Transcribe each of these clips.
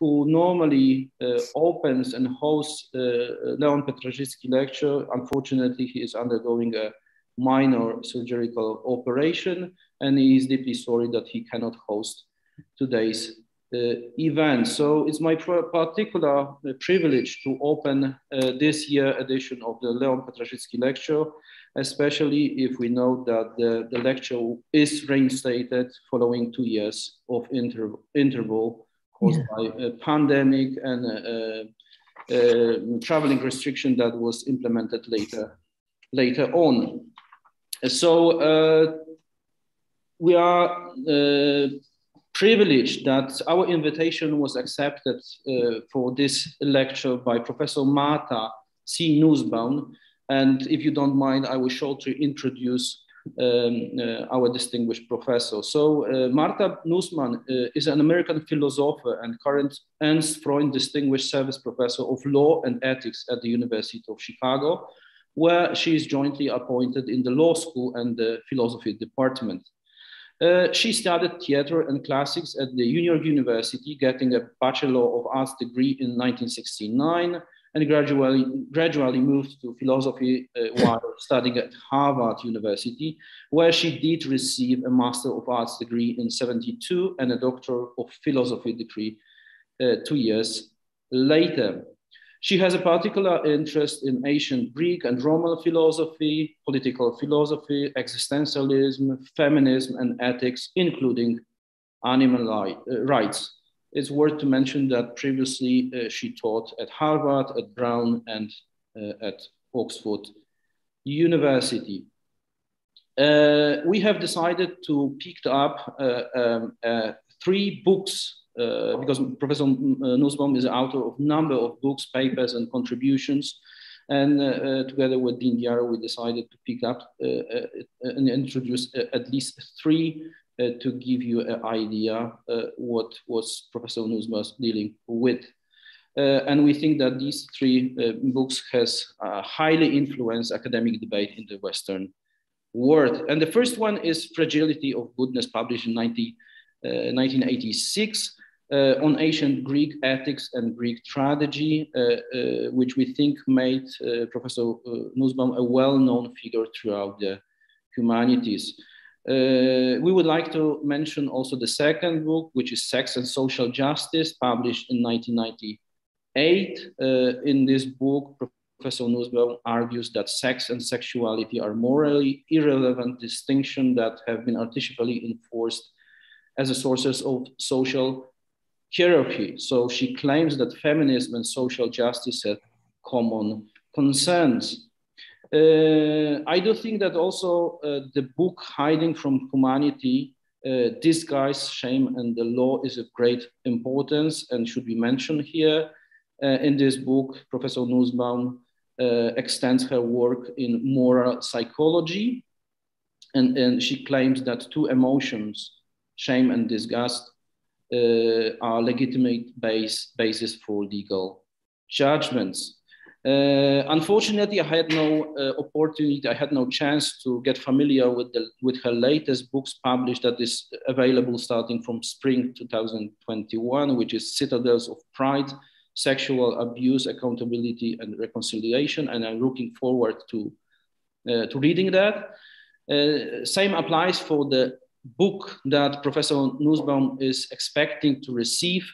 who normally opens and hosts Leona Petrażycki lecture. Unfortunately, he is undergoing a minor surgical operation, and he is deeply sorry that he cannot host today's event. So it's my particular privilege to open this year edition of the Leona Petrażycki lecture, especially if we know that the lecture is reinstated following 2 years of interval caused by a pandemic and traveling restriction that was implemented later on. So we are privileged that our invitation was accepted for this lecture by Professor Marta C. Nussbaum. And if you don't mind, I will shortly introduce our distinguished professor. So Marta Nussbaum is an American philosopher and current Ernst Freund Distinguished Service Professor of Law and Ethics at the University of Chicago, where she is jointly appointed in the law school and the philosophy department. She studied theater and classics at the New York University, getting a Bachelor of Arts degree in 1969, and gradually moved to philosophy while studying at Harvard University, where she did receive a Master of Arts degree in 1972 and a Doctor of Philosophy degree 2 years later. She has a particular interest in ancient Greek and Roman philosophy, political philosophy, existentialism, feminism, and ethics, including animal rights. It's worth to mention that previously she taught at Harvard, at Brown, and at Oxford University. We have decided to pick up 3 books because Professor Nussbaum is the author of a number of books, papers, and contributions. And together with Dean Giaro, we decided to pick up and introduce at least 3 to give you an idea what was Professor Nussbaum dealing with. And we think that these 3 books has highly influenced academic debate in the Western world. And the first one is Fragility of Goodness, published in 1986, on ancient Greek ethics and Greek tragedy, which we think made Professor Nussbaum a well-known figure throughout the humanities. We would like to mention also the second book, which is Sex and Social Justice, published in 1998. In this book, Professor Nussbaum argues that sex and sexuality are morally irrelevant distinctions that have been artificially enforced as a sources of social hierarchy. So she claims that feminism and social justice have common concerns. I do think that also the book Hiding from Humanity, Disguise, Shame, and the Law is of great importance and should be mentioned here. In this book, Professor Nussbaum extends her work in moral psychology, and she claims that 2 emotions, shame and disgust, are legitimate basis for legal judgments. Unfortunately, I had no opportunity, I had no chance to get familiar with her latest books published that is available starting from spring 2021, which is Citadels of Pride, Sexual Abuse, Accountability, and Reconciliation. And I'm looking forward to reading that. Same applies for the book that Professor Nussbaum is expecting to receive,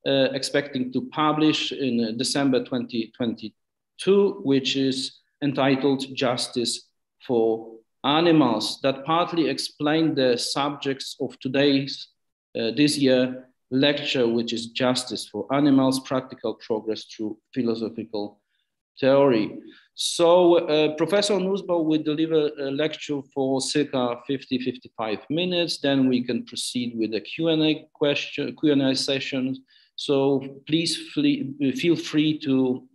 expecting to publish in December 2022, which is entitled Justice for Animals, that partly explain the subjects of today's, this year lecture, which is Justice for Animals, Practical Progress Through Philosophical Theory. So Professor Nussbaum will deliver a lecture for circa 50-55 minutes. Then we can proceed with the Q&A session. So please feel free to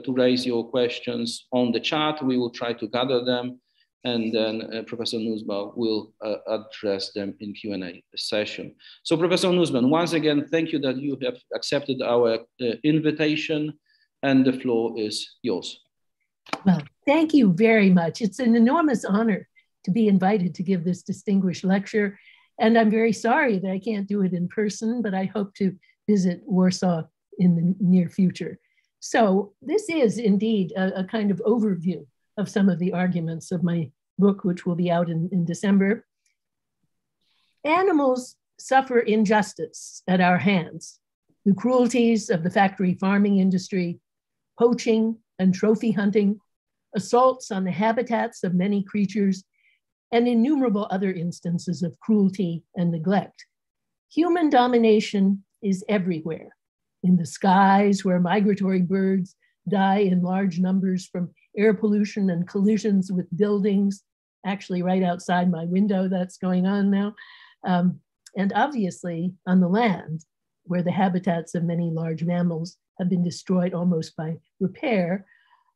raise your questions on the chat. We will try to gather them, and then Professor Nussbaum will address them in Q&A session. So Professor Nussbaum, once again, thank you that you have accepted our invitation, and the floor is yours. Well, thank you very much. It's an enormous honor to be invited to give this distinguished lecture. And I'm very sorry that I can't do it in person, but I hope to visit Warsaw in the near future. So this is indeed a kind of overview of some of the arguments of my book, which will be out in December. Animals suffer injustice at our hands. The cruelties of the factory farming industry, poaching and trophy hunting, assaults on the habitats of many creatures, and innumerable other instances of cruelty and neglect. Human domination is everywhere. In the skies, where migratory birds die in large numbers from air pollution and collisions with buildings, actually right outside my window that's going on now. And obviously on the land, where the habitats of many large mammals have been destroyed almost by repair,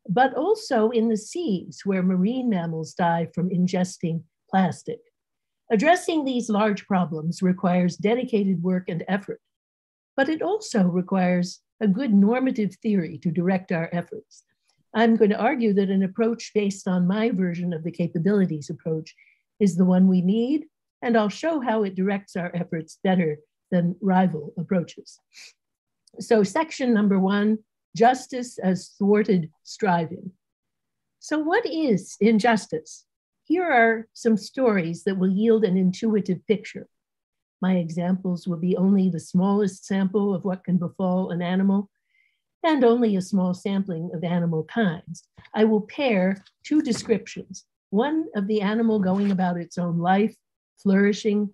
but also in the seas, where marine mammals die from ingesting plastic. Addressing these large problems requires dedicated work and effort, but it also requires a good normative theory to direct our efforts. I'm going to argue that an approach based on my version of the capabilities approach is the one we need, and I'll show how it directs our efforts better than rival approaches. So section number 1, justice as thwarted striving. So what is injustice? Here are some stories that will yield an intuitive picture. My examples will be only the smallest sample of what can befall an animal and only a small sampling of animal kinds. I will pair 2 descriptions, one of the animal going about its own life, flourishing,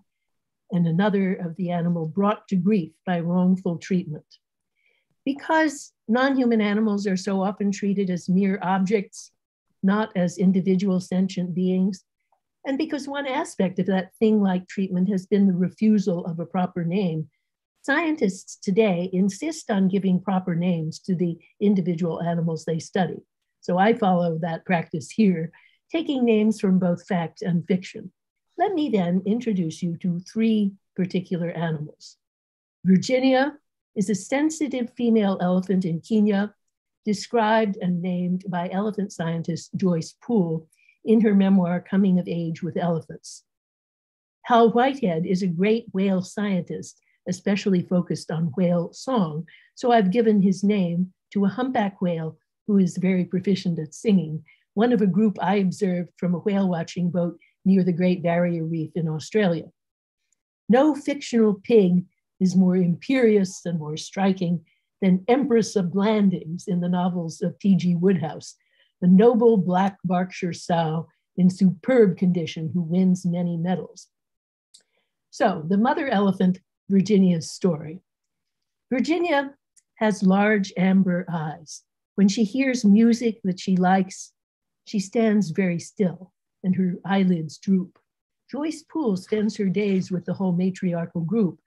and another of the animal brought to grief by wrongful treatment. Because non-human animals are so often treated as mere objects, not as individual sentient beings, and because one aspect of that thing-like treatment has been the refusal of a proper name, scientists today insist on giving proper names to the individual animals they study. So I follow that practice here, taking names from both fact and fiction. Let me then introduce you to 3 particular animals. Virginia is a sensitive female elephant in Kenya, described and named by elephant scientist Joyce Poole in her memoir, Coming of Age with Elephants. Hal Whitehead is a great whale scientist, especially focused on whale song, so I've given his name to a humpback whale who is very proficient at singing, one of a group I observed from a whale watching boat near the Great Barrier Reef in Australia. No fictional pig is more imperious and more striking than Empress of Blandings in the novels of T.G. Woodhouse, the noble black Berkshire sow in superb condition who wins many medals. So the mother elephant, Virginia's story. Virginia has large amber eyes. When she hears music that she likes, she stands very still and her eyelids droop. Joyce Poole spends her days with the whole matriarchal group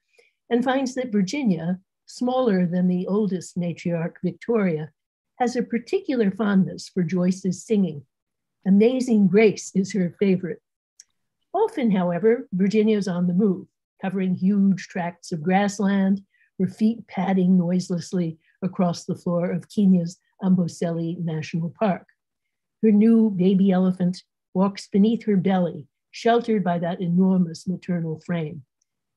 and finds that Virginia, smaller than the oldest matriarch, Victoria, has a particular fondness for Joyce's singing. Amazing Grace is her favorite. Often, however, Virginia is on the move, covering huge tracts of grassland, her feet padding noiselessly across the floor of Kenya's Amboseli National Park. Her new baby elephant walks beneath her belly, sheltered by that enormous maternal frame.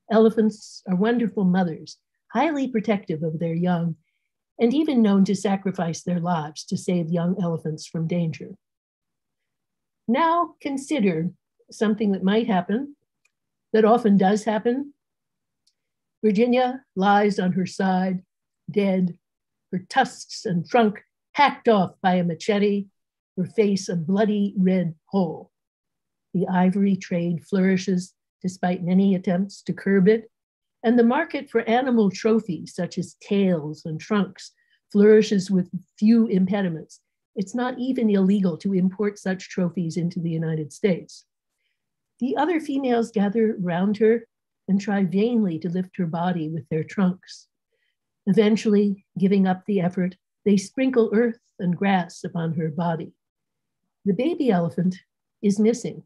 Elephants are wonderful mothers, highly protective of their young, and even known to sacrifice their lives to save young elephants from danger. Now consider something that might happen, that often does happen. Virginia lies on her side, dead, her tusks and trunk hacked off by a machete, her face a bloody red hole. The ivory trade flourishes despite many attempts to curb it, and the market for animal trophies such as tails and trunks flourishes with few impediments. It's not even illegal to import such trophies into the United States. The other females gather around her and try vainly to lift her body with their trunks. Eventually, giving up the effort, they sprinkle earth and grass upon her body. The baby elephant is missing,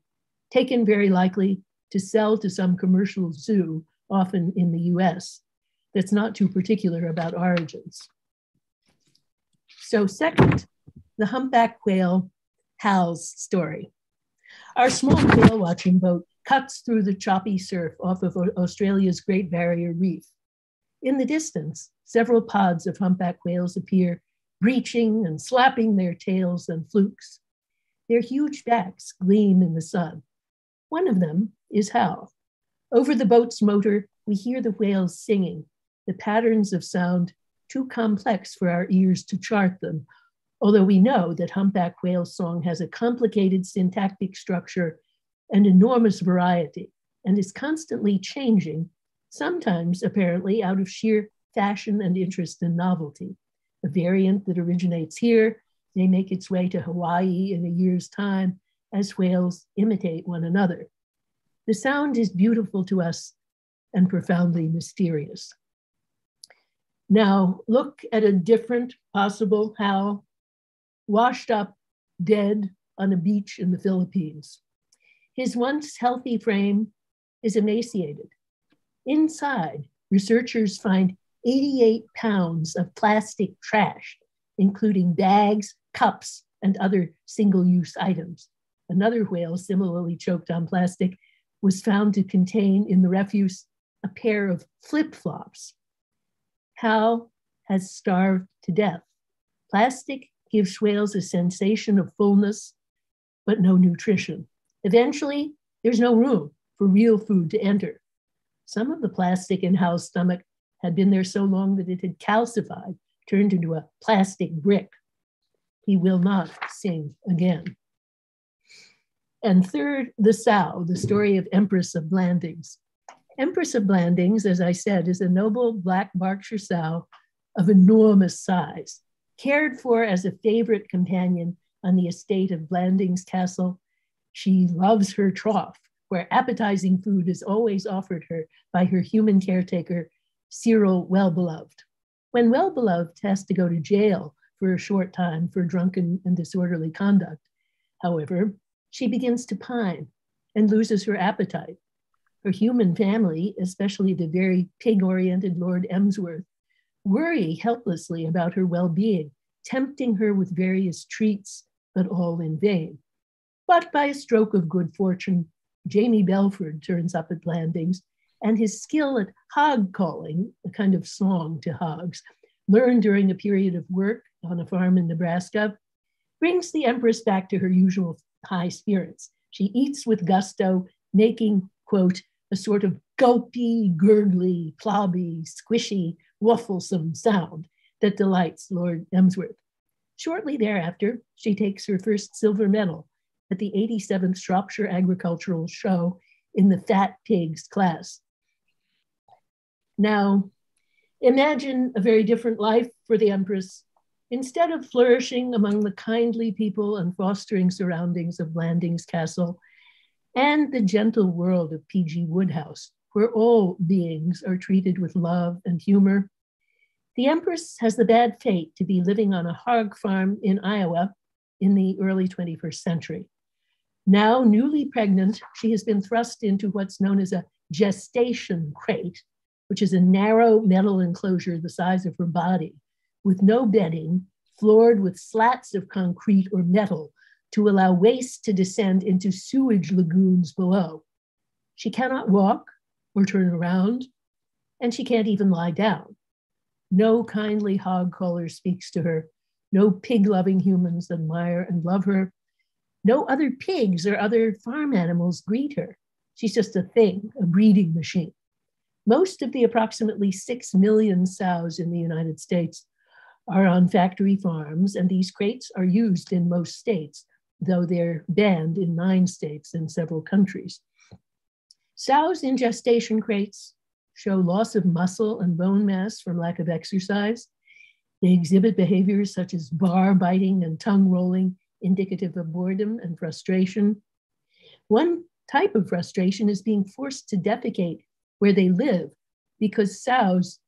taken very likely to sell to some commercial zoo, often in the US, that's not too particular about origins. So second, the humpback whale, Hal's story. Our small whale watching boat cuts through the choppy surf off of Australia's Great Barrier Reef. In the distance, several pods of humpback whales appear, breaching and slapping their tails and flukes. Their huge backs gleam in the sun. One of them is Hal. Over the boat's motor, we hear the whales singing, the patterns of sound too complex for our ears to chart them, although we know that humpback whale song has a complicated syntactic structure and enormous variety, and is constantly changing, sometimes apparently out of sheer fashion and interest in novelty. A variant that originates here may make its way to Hawaii in a year's time as whales imitate one another. The sound is beautiful to us and profoundly mysterious. Now look at a different possible Hal, washed up, dead on a beach in the Philippines. His once healthy frame is emaciated. Inside, researchers find 88 pounds of plastic trash, including bags, cups, and other single-use items. Another whale, similarly choked on plastic, was found to contain in the refuse a pair of flip-flops. Hal has starved to death. Plastic gives whales a sensation of fullness, but no nutrition. Eventually, there's no room for real food to enter. Some of the plastic in Hal's stomach had been there so long that it had calcified, turned into a plastic brick. He will not sing again. And third, the sow, the story of Empress of Blandings. Empress of Blandings, as I said, is a noble black Berkshire sow of enormous size, cared for as a favorite companion on the estate of Blandings Castle. She loves her trough, where appetizing food is always offered her by her human caretaker, Cyril Wellbeloved. When Wellbeloved has to go to jail for a short time for drunken and disorderly conduct, however, she begins to pine and loses her appetite. Her human family, especially the very pig-oriented Lord Emsworth, worry helplessly about her well-being, tempting her with various treats, but all in vain. But by a stroke of good fortune, Jamie Belford turns up at Blandings, and his skill at hog calling, a kind of song to hogs, learned during a period of work on a farm in Nebraska, brings the Empress back to her usual high spirits. She eats with gusto, making, quote, a sort of gulpy, gurgly, plobby, squishy, wafflesome sound that delights Lord Emsworth. Shortly thereafter, she takes her first silver medal at the 87th Shropshire Agricultural Show in the Fat Pigs class. Now, imagine a very different life for the Empress. Instead of flourishing among the kindly people and fostering surroundings of Blandings Castle and the gentle world of P.G. Woodhouse, where all beings are treated with love and humor, the Empress has the bad fate to be living on a hog farm in Iowa in the early 21st century. Now newly pregnant, she has been thrust into what's known as a gestation crate, which is a narrow metal enclosure the size of her body, with no bedding, floored with slats of concrete or metal to allow waste to descend into sewage lagoons below. She cannot walk or turn around, and she can't even lie down. No kindly hog caller speaks to her. No pig-loving humans admire and love her. No other pigs or other farm animals greet her. She's just a thing, a breeding machine. Most of the approximately 6 million sows in the United States are on factory farms, and these crates are used in most states, though they're banned in 9 states and several countries. Sows in gestation crates show loss of muscle and bone mass from lack of exercise. They exhibit behaviors such as bar biting and tongue rolling, indicative of boredom and frustration. One type of frustration is being forced to defecate where they live, because sows,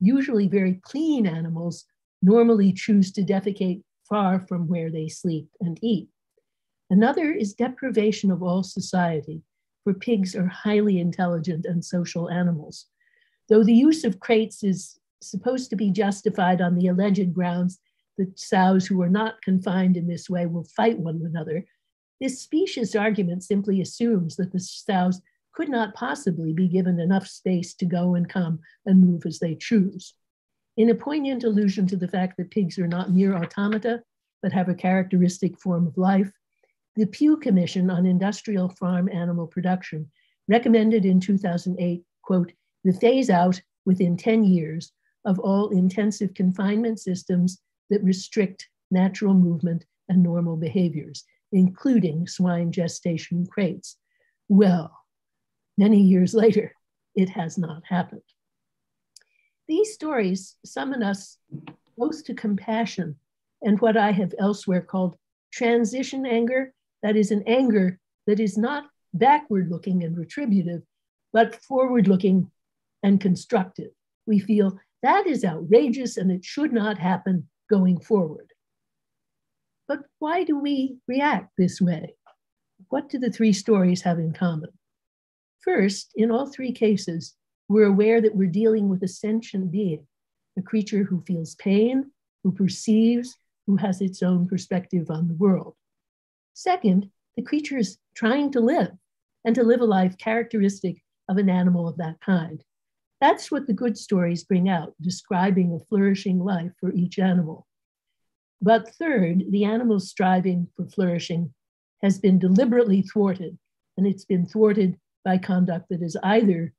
usually very clean animals, normally choose to defecate far from where they sleep and eat. Another is deprivation of all society, for pigs are highly intelligent and social animals. Though the use of crates is supposed to be justified on the alleged grounds that sows who are not confined in this way will fight one another, this specious argument simply assumes that the sows could not possibly be given enough space to go and come and move as they choose. In a poignant allusion to the fact that pigs are not mere automata, but have a characteristic form of life, the Pew Commission on Industrial Farm Animal Production recommended in 2008, quote, the phase out within 10 years of all intensive confinement systems that restrict natural movement and normal behaviors, including swine gestation crates. Well, many years later, it has not happened. These stories summon us both to compassion and what I have elsewhere called transition anger, that is an anger that is not backward-looking and retributive, but forward-looking and constructive. We feel that is outrageous and it should not happen going forward. But why do we react this way? What do the three stories have in common? First, in all three cases, we're aware that we're dealing with a sentient being, a creature who feels pain, who perceives, who has its own perspective on the world. Second, the creature is trying to live, and to live a life characteristic of an animal of that kind. That's what the good stories bring out, describing a flourishing life for each animal. But third, the animal's striving for flourishing has been deliberately thwarted, and it's been thwarted by conduct that is either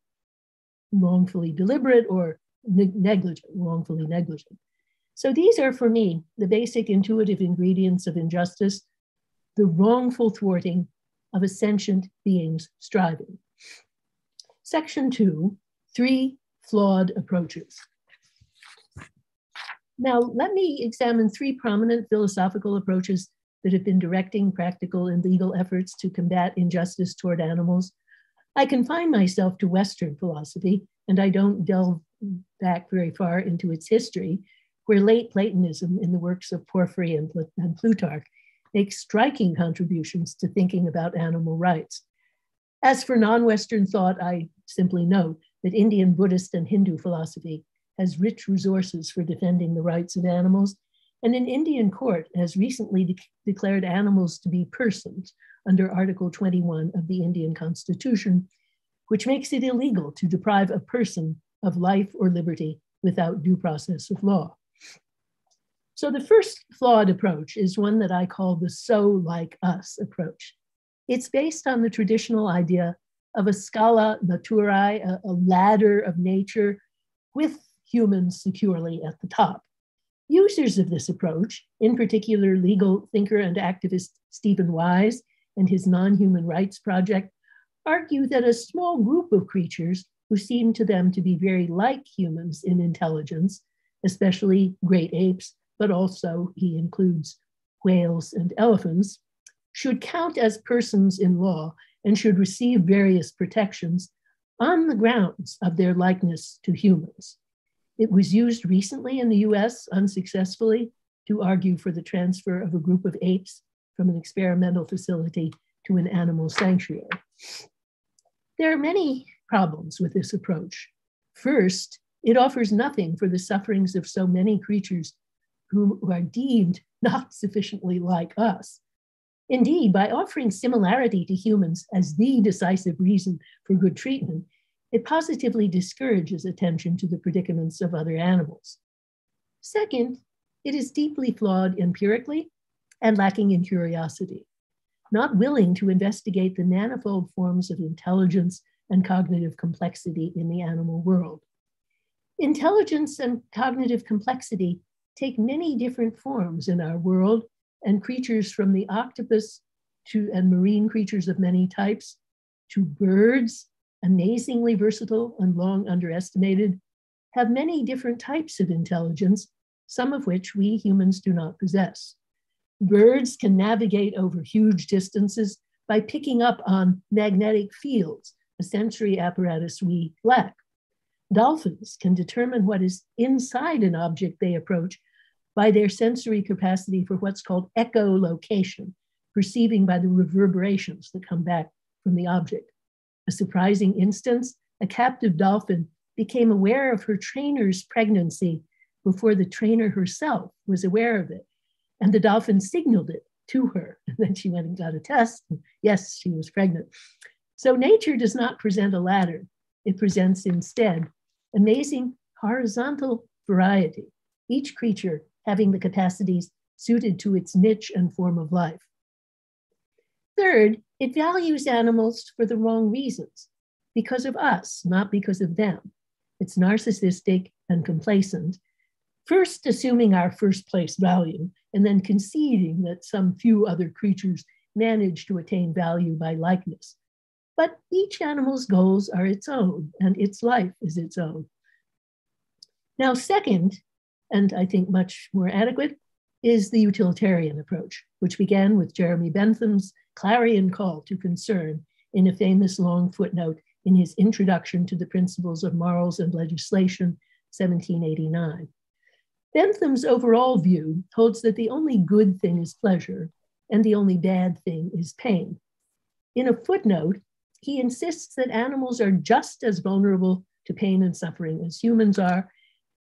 wrongfully deliberate or negligent, wrongfully negligent. So these are, for me, the basic intuitive ingredients of injustice, the wrongful thwarting of a sentient being's striving. Section 2, 3 flawed approaches. Now, let me examine 3 prominent philosophical approaches that have been directing practical and legal efforts to combat injustice toward animals. I confine myself to Western philosophy, and I don't delve back very far into its history, where late Platonism in the works of Porphyry and Plutarch makes striking contributions to thinking about animal rights. As for non-Western thought, I simply note that Indian Buddhist and Hindu philosophy has rich resources for defending the rights of animals, and an Indian court has recently declared animals to be persons under Article 21 of the Indian Constitution, which makes it illegal to deprive a person of life or liberty without due process of law. So the first flawed approach is one that I call the so like us approach. It's based on the traditional idea of a scala naturae, a ladder of nature with humans securely at the top. Users of this approach, in particular legal thinker and activist Stephen Wise and his non-human rights project, argue that a small group of creatures who seem to them to be very like humans in intelligence, especially great apes, but also he includes whales and elephants, should count as persons in law and should receive various protections on the grounds of their likeness to humans. It was used recently in the US unsuccessfully to argue for the transfer of a group of apes from an experimental facility to an animal sanctuary. There are many problems with this approach. First, it offers nothing for the sufferings of so many creatures who are deemed not sufficiently like us. Indeed, by offering similarity to humans as the decisive reason for good treatment, it positively discourages attention to the predicaments of other animals. Second, it is deeply flawed empirically and lacking in curiosity, not willing to investigate the manifold forms of intelligence and cognitive complexity in the animal world. Intelligence and cognitive complexity take many different forms in our world, and creatures from the octopus and marine creatures of many types to birds, amazingly versatile and long underestimated, have many different types of intelligence, some of which we humans do not possess. Birds can navigate over huge distances by picking up on magnetic fields, a sensory apparatus we lack. Dolphins can determine what is inside an object they approach by their sensory capacity for what's called echolocation, perceiving by the reverberations that come back from the object. A surprising instance, a captive dolphin became aware of her trainer's pregnancy before the trainer herself was aware of it. And the dolphin signaled it to her. And then she went and got a test. And yes, she was pregnant. So nature does not present a ladder. It presents instead amazing horizontal variety, each creature having the capacities suited to its niche and form of life. Third, it values animals for the wrong reasons, because of us, not because of them. It's narcissistic and complacent, first assuming our first place value, and then conceding that some few other creatures manage to attain value by likeness. But each animal's goals are its own, and its life is its own. Now, second, and I think much more adequate, is the utilitarian approach, which began with Jeremy Bentham's clarion call to concern in a famous long footnote in his Introduction to the Principles of Morals and Legislation, 1789. Bentham's overall view holds that the only good thing is pleasure, and the only bad thing is pain. In a footnote, he insists that animals are just as vulnerable to pain and suffering as humans are,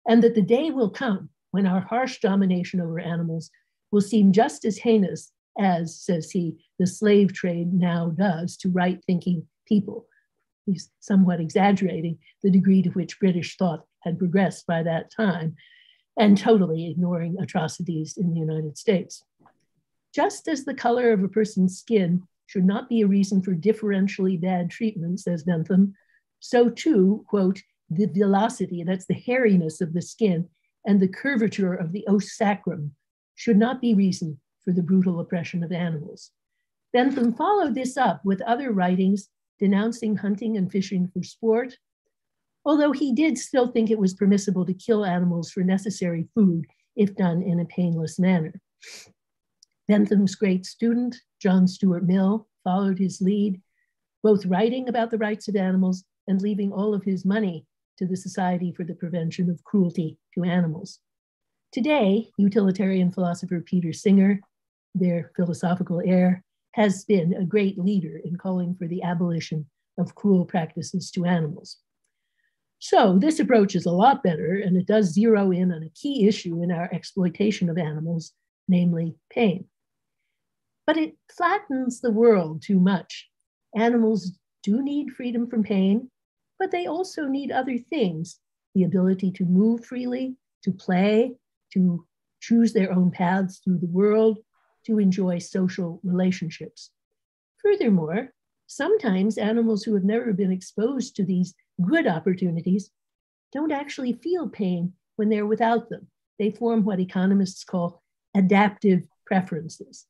and that the day will come when our harsh domination over animals will seem just as heinous as, says he, the slave trade now does to right-thinking people. He's somewhat exaggerating the degree to which British thought had progressed by that time, and totally ignoring atrocities in the United States. Just as the color of a person's skin should not be a reason for differentially bad treatment, says Bentham, so too, quote, the villosity, that's the hairiness of the skin, and the curvature of the os sacrum should not be reason for the brutal oppression of animals. Bentham followed this up with other writings denouncing hunting and fishing for sport, although he did still think it was permissible to kill animals for necessary food if done in a painless manner. Bentham's great student, John Stuart Mill, followed his lead, both writing about the rights of animals and leaving all of his money to the Society for the Prevention of Cruelty to Animals. Today, utilitarian philosopher Peter Singer, their philosophical heir, has been a great leader in calling for the abolition of cruel practices to animals. So this approach is a lot better, and it does zero in on a key issue in our exploitation of animals, namely pain. But it flattens the world too much. Animals do need freedom from pain, but they also need other things, the ability to move freely, to play, to choose their own paths through the world, to enjoy social relationships. Furthermore, sometimes animals who have never been exposed to these good opportunities don't actually feel pain when they're without them. They form what economists call adaptive preferences.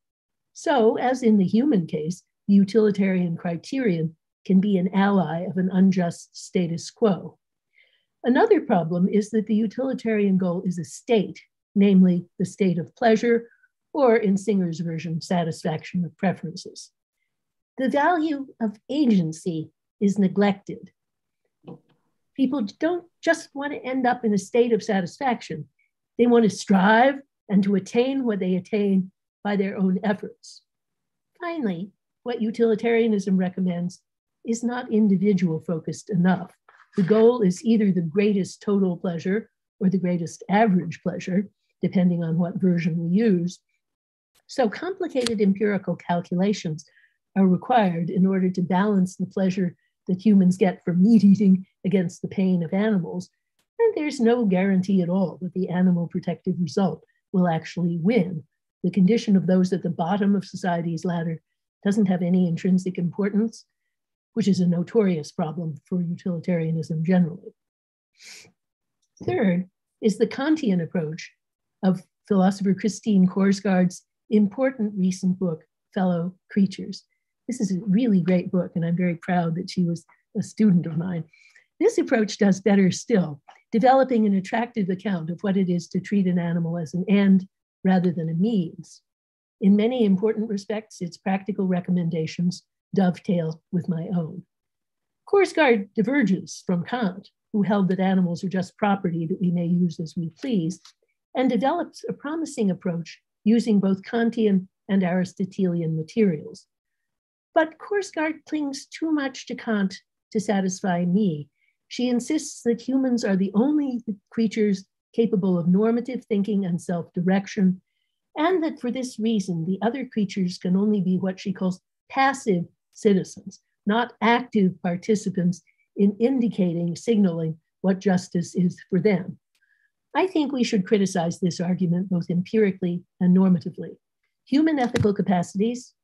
So, as in the human case, the utilitarian criterion can be an ally of an unjust status quo. Another problem is that the utilitarian goal is a state, namely the state of pleasure, or in Singer's version, satisfaction of preferences. The value of agency is neglected. People don't just want to end up in a state of satisfaction. They want to strive and to attain what they attain by their own efforts. Finally, what utilitarianism recommends is not individual focused enough. The goal is either the greatest total pleasure or the greatest average pleasure, depending on what version we use. So complicated empirical calculations are required in order to balance the pleasure that humans get from meat eating against the pain of animals. And there's no guarantee at all that the animal protective result will actually win. The condition of those at the bottom of society's ladder doesn't have any intrinsic importance, which is a notorious problem for utilitarianism generally. Third is the Kantian approach of philosopher Christine Korsgaard's important recent book, Fellow Creatures. This is a really great book, and I'm very proud that she was a student of mine. This approach does better still, developing an attractive account of what it is to treat an animal as an end rather than a means. In many important respects, its practical recommendations dovetail with my own. Korsgaard diverges from Kant, who held that animals are just property that we may use as we please, and develops a promising approach using both Kantian and Aristotelian materials. But Korsgaard clings too much to Kant to satisfy me. She insists that humans are the only creatures capable of normative thinking and self-direction, and that for this reason, the other creatures can only be what she calls passive citizens, not active participants in indicating, signaling what justice is for them. I think we should criticize this argument both empirically and normatively. Human ethical capacities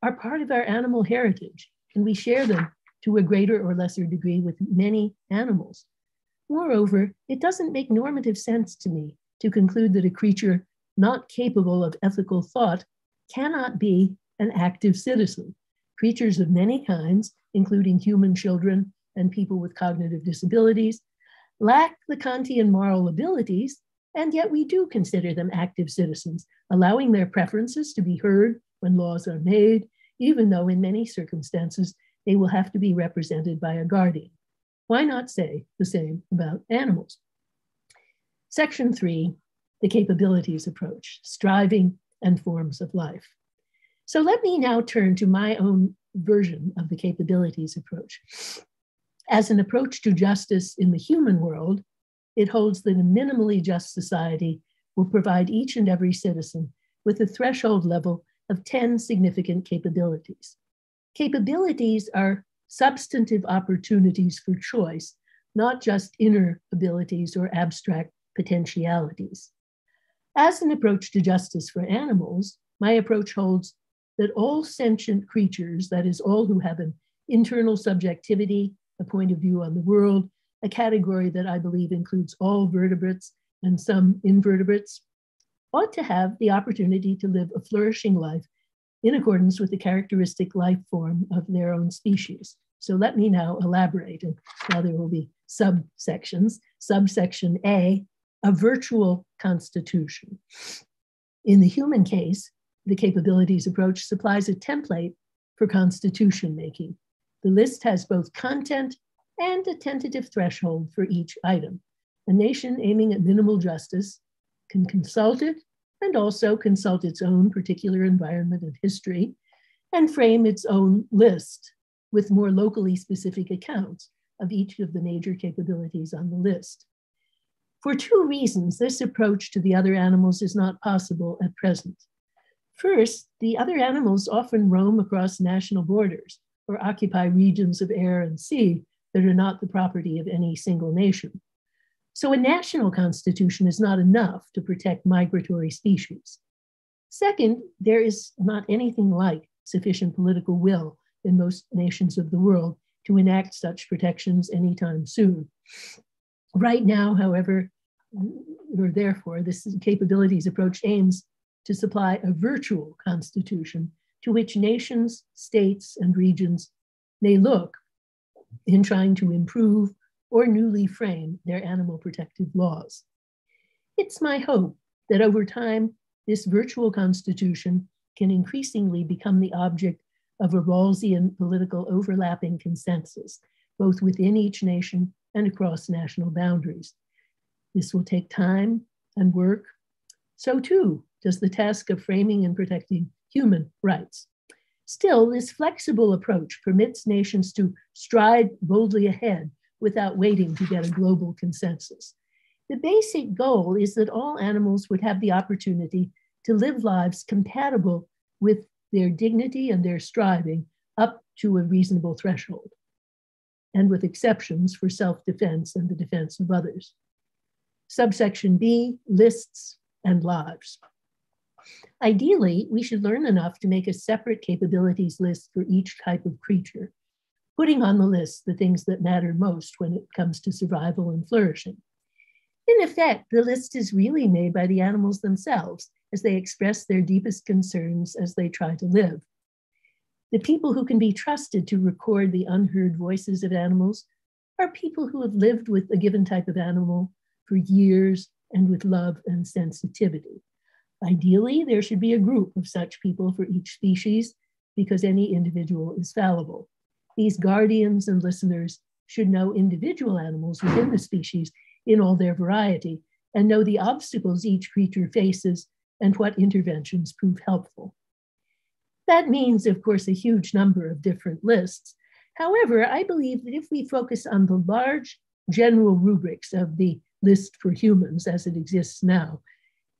are part of our animal heritage, and we share them to a greater or lesser degree with many animals. Moreover, it doesn't make normative sense to me to conclude that a creature not capable of ethical thought cannot be an active citizen. Creatures of many kinds, including human children and people with cognitive disabilities, lack the Kantian moral abilities, and yet we do consider them active citizens, allowing their preferences to be heard when laws are made, even though in many circumstances they will have to be represented by a guardian. Why not say the same about animals? Section 3, the capabilities approach, striving and forms of life. So let me now turn to my own version of the capabilities approach. As an approach to justice in the human world, it holds that a minimally just society will provide each and every citizen with a threshold level of 10 significant capabilities. Capabilities are substantive opportunities for choice, not just inner abilities or abstract potentialities. As an approach to justice for animals, my approach holds that all sentient creatures, that is, all who have an internal subjectivity, a point of view on the world, a category that I believe includes all vertebrates and some invertebrates, ought to have the opportunity to live a flourishing life in accordance with the characteristic life form of their own species. So let me now elaborate, and now there will be subsections. Subsection A, a virtual constitution. In the human case, the capabilities approach supplies a template for constitution making. The list has both content and a tentative threshold for each item. A nation aiming at minimal justice can consult it and also consult its own particular environment and history and frame its own list with more locally specific accounts of each of the major capabilities on the list. For two reasons, this approach to the other animals is not possible at present. First, the other animals often roam across national borders or occupy regions of air and sea that are not the property of any single nation. So a national constitution is not enough to protect migratory species. Second, there is not anything like sufficient political will in most nations of the world to enact such protections anytime soon. Right now, however, or therefore, this capabilities approach aims to supply a virtual constitution to which nations, states, and regions may look in trying to improve or newly frame their animal protective laws. It's my hope that over time, this virtual constitution can increasingly become the object of a Rawlsian political overlapping consensus, both within each nation and across national boundaries. This will take time and work. So too does the task of framing and protecting human rights. Still, this flexible approach permits nations to stride boldly ahead without waiting to get a global consensus. The basic goal is that all animals would have the opportunity to live lives compatible with their dignity and their striving up to a reasonable threshold, and with exceptions for self-defense and the defense of others. Subsection B, lists and lives. Ideally, we should learn enough to make a separate capabilities list for each type of creature, putting on the list the things that matter most when it comes to survival and flourishing. In effect, the list is really made by the animals themselves as they express their deepest concerns as they try to live. The people who can be trusted to record the unheard voices of animals are people who have lived with a given type of animal for years and with love and sensitivity. Ideally, there should be a group of such people for each species because any individual is fallible. These guardians and listeners should know individual animals within the species in all their variety and know the obstacles each creature faces and what interventions prove helpful. That means, of course, a huge number of different lists. However, I believe that if we focus on the large general rubrics of the list for humans as it exists now,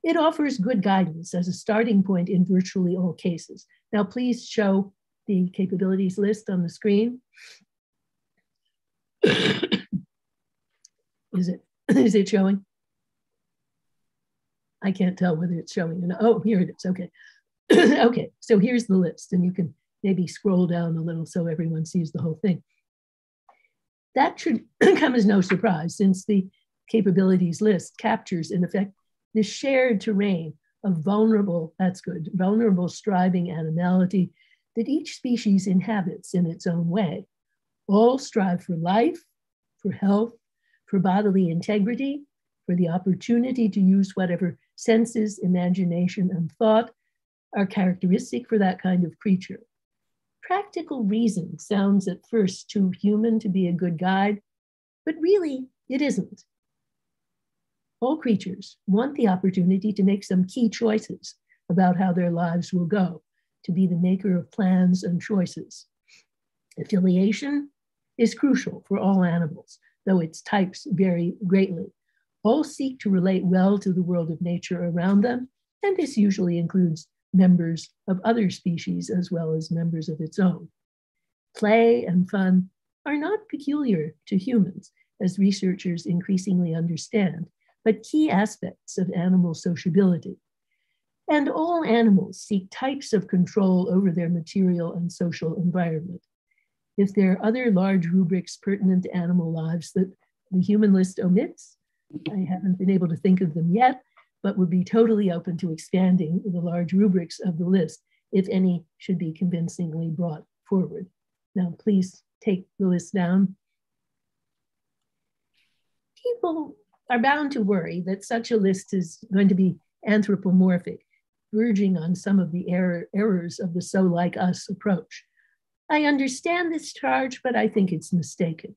it offers good guidance as a starting point in virtually all cases. Now, please show the capabilities list on the screen? Is it showing? I can't tell whether it's showing or not. Oh, here it is. Okay. Okay, so here's the list, and you can maybe scroll down a little so everyone sees the whole thing. That should come as no surprise, since the capabilities list captures, in effect, the shared terrain of vulnerable, that's good, vulnerable striving animality that each species inhabits in its own way. All strive for life, for health, for bodily integrity, for the opportunity to use whatever senses, imagination, and thought are characteristic for that kind of creature. Practical reason sounds at first too human to be a good guide, but really it isn't. All creatures want the opportunity to make some key choices about how their lives will go, to be the maker of plans and choices. Affiliation is crucial for all animals, though its types vary greatly. All seek to relate well to the world of nature around them, and this usually includes members of other species as well as members of its own. Play and fun are not peculiar to humans, as researchers increasingly understand, but key aspects of animal sociability. And all animals seek types of control over their material and social environment. If there are other large rubrics pertinent to animal lives that the human list omits, I haven't been able to think of them yet, but would be totally open to expanding the large rubrics of the list if any should be convincingly brought forward. Now, please take the list down. People are bound to worry that such a list is going to be anthropomorphic, verging on some of the errors of the so like us approach. I understand this charge, but I think it's mistaken.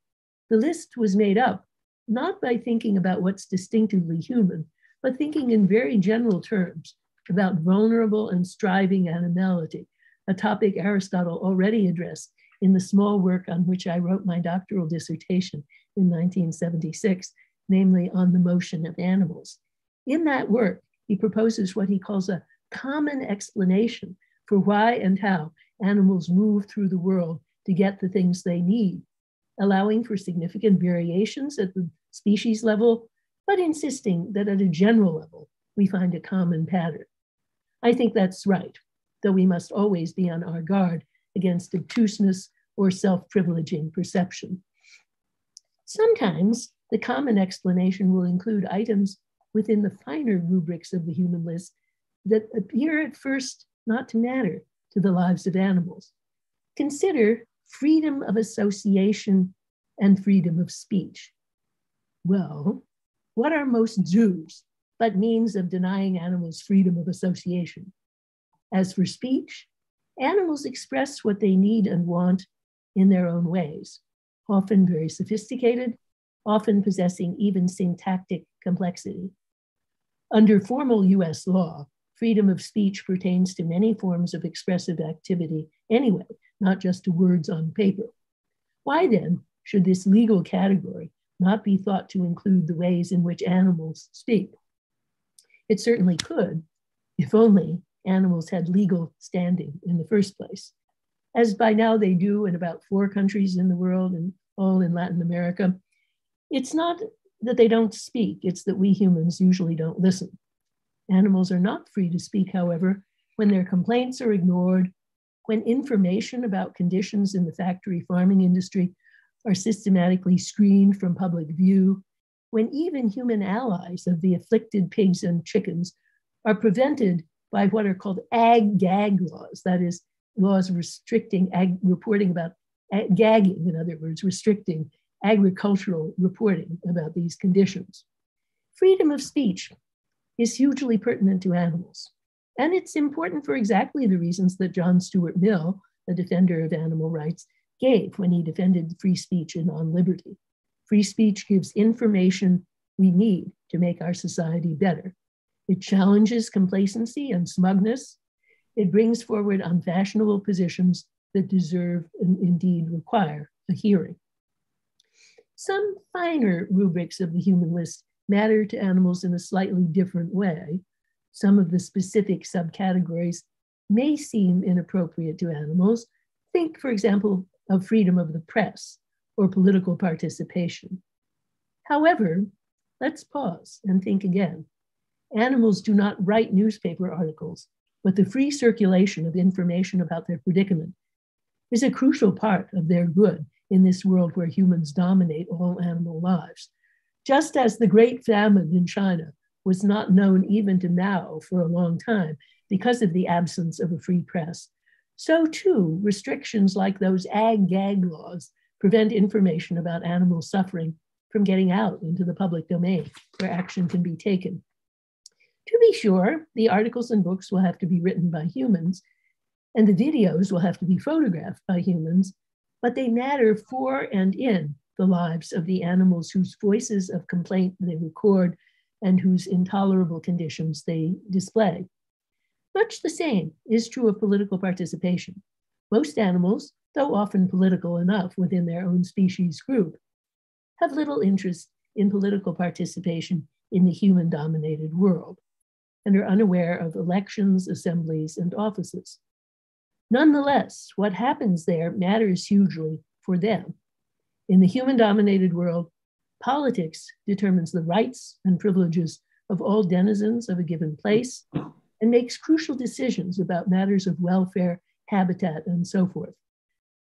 The list was made up not by thinking about what's distinctively human, but thinking in very general terms about vulnerable and striving animality, a topic Aristotle already addressed in the small work on which I wrote my doctoral dissertation in 1976, namely on the motion of animals. In that work, he proposes what he calls a common explanation for why and how animals move through the world to get the things they need, allowing for significant variations at the species level, but insisting that at a general level, we find a common pattern. I think that's right, though we must always be on our guard against obtuseness or self-privileging perception. Sometimes the common explanation will include items within the finer rubrics of the human list that appear at first not to matter to the lives of animals. Consider freedom of association and freedom of speech. Well, what are most zoos but means of denying animals freedom of association? As for speech, animals express what they need and want in their own ways, often very sophisticated, often possessing even syntactic complexity. Under formal US law, freedom of speech pertains to many forms of expressive activity anyway, not just to words on paper. Why then should this legal category not be thought to include the ways in which animals speak? It certainly could, if only animals had legal standing in the first place, as by now they do in about 4 countries in the world and all in Latin America. It's not that they don't speak, it's that we humans usually don't listen. Animals are not free to speak, however, when their complaints are ignored, when information about conditions in the factory farming industry are systematically screened from public view, when even human allies of the afflicted pigs and chickens are prevented by what are called ag-gag laws, that is, laws restricting reporting about gagging, in other words, restricting agricultural reporting about these conditions. Freedom of speech is hugely pertinent to animals, and it's important for exactly the reasons that John Stuart Mill, a defender of animal rights, gave when he defended free speech and on liberty. Free speech gives information we need to make our society better. It challenges complacency and smugness. It brings forward unfashionable positions that deserve and indeed require a hearing. Some finer rubrics of the human list matter to animals in a slightly different way. Some of the specific subcategories may seem inappropriate to animals, Think, for example, of freedom of the press or political participation. However, let's pause and think again. Animals do not write newspaper articles, but the free circulation of information about their predicament is a crucial part of their good in this world where humans dominate all animal lives. Just as the Great Famine in China was not known even to now for a long time because of the absence of a free press, so too restrictions like those ag-gag laws prevent information about animal suffering from getting out into the public domain where action can be taken. To be sure, the articles and books will have to be written by humans, and the videos will have to be photographed by humans, but they matter for and in the lives of the animals whose voices of complaint they record and whose intolerable conditions they display. Much the same is true of political participation. Most animals, though often political enough within their own species group, have little interest in political participation in the human-dominated world and are unaware of elections, assemblies, and offices. Nonetheless, what happens there matters hugely for them. In the human-dominated world, politics determines the rights and privileges of all denizens of a given place and makes crucial decisions about matters of welfare, habitat, and so forth.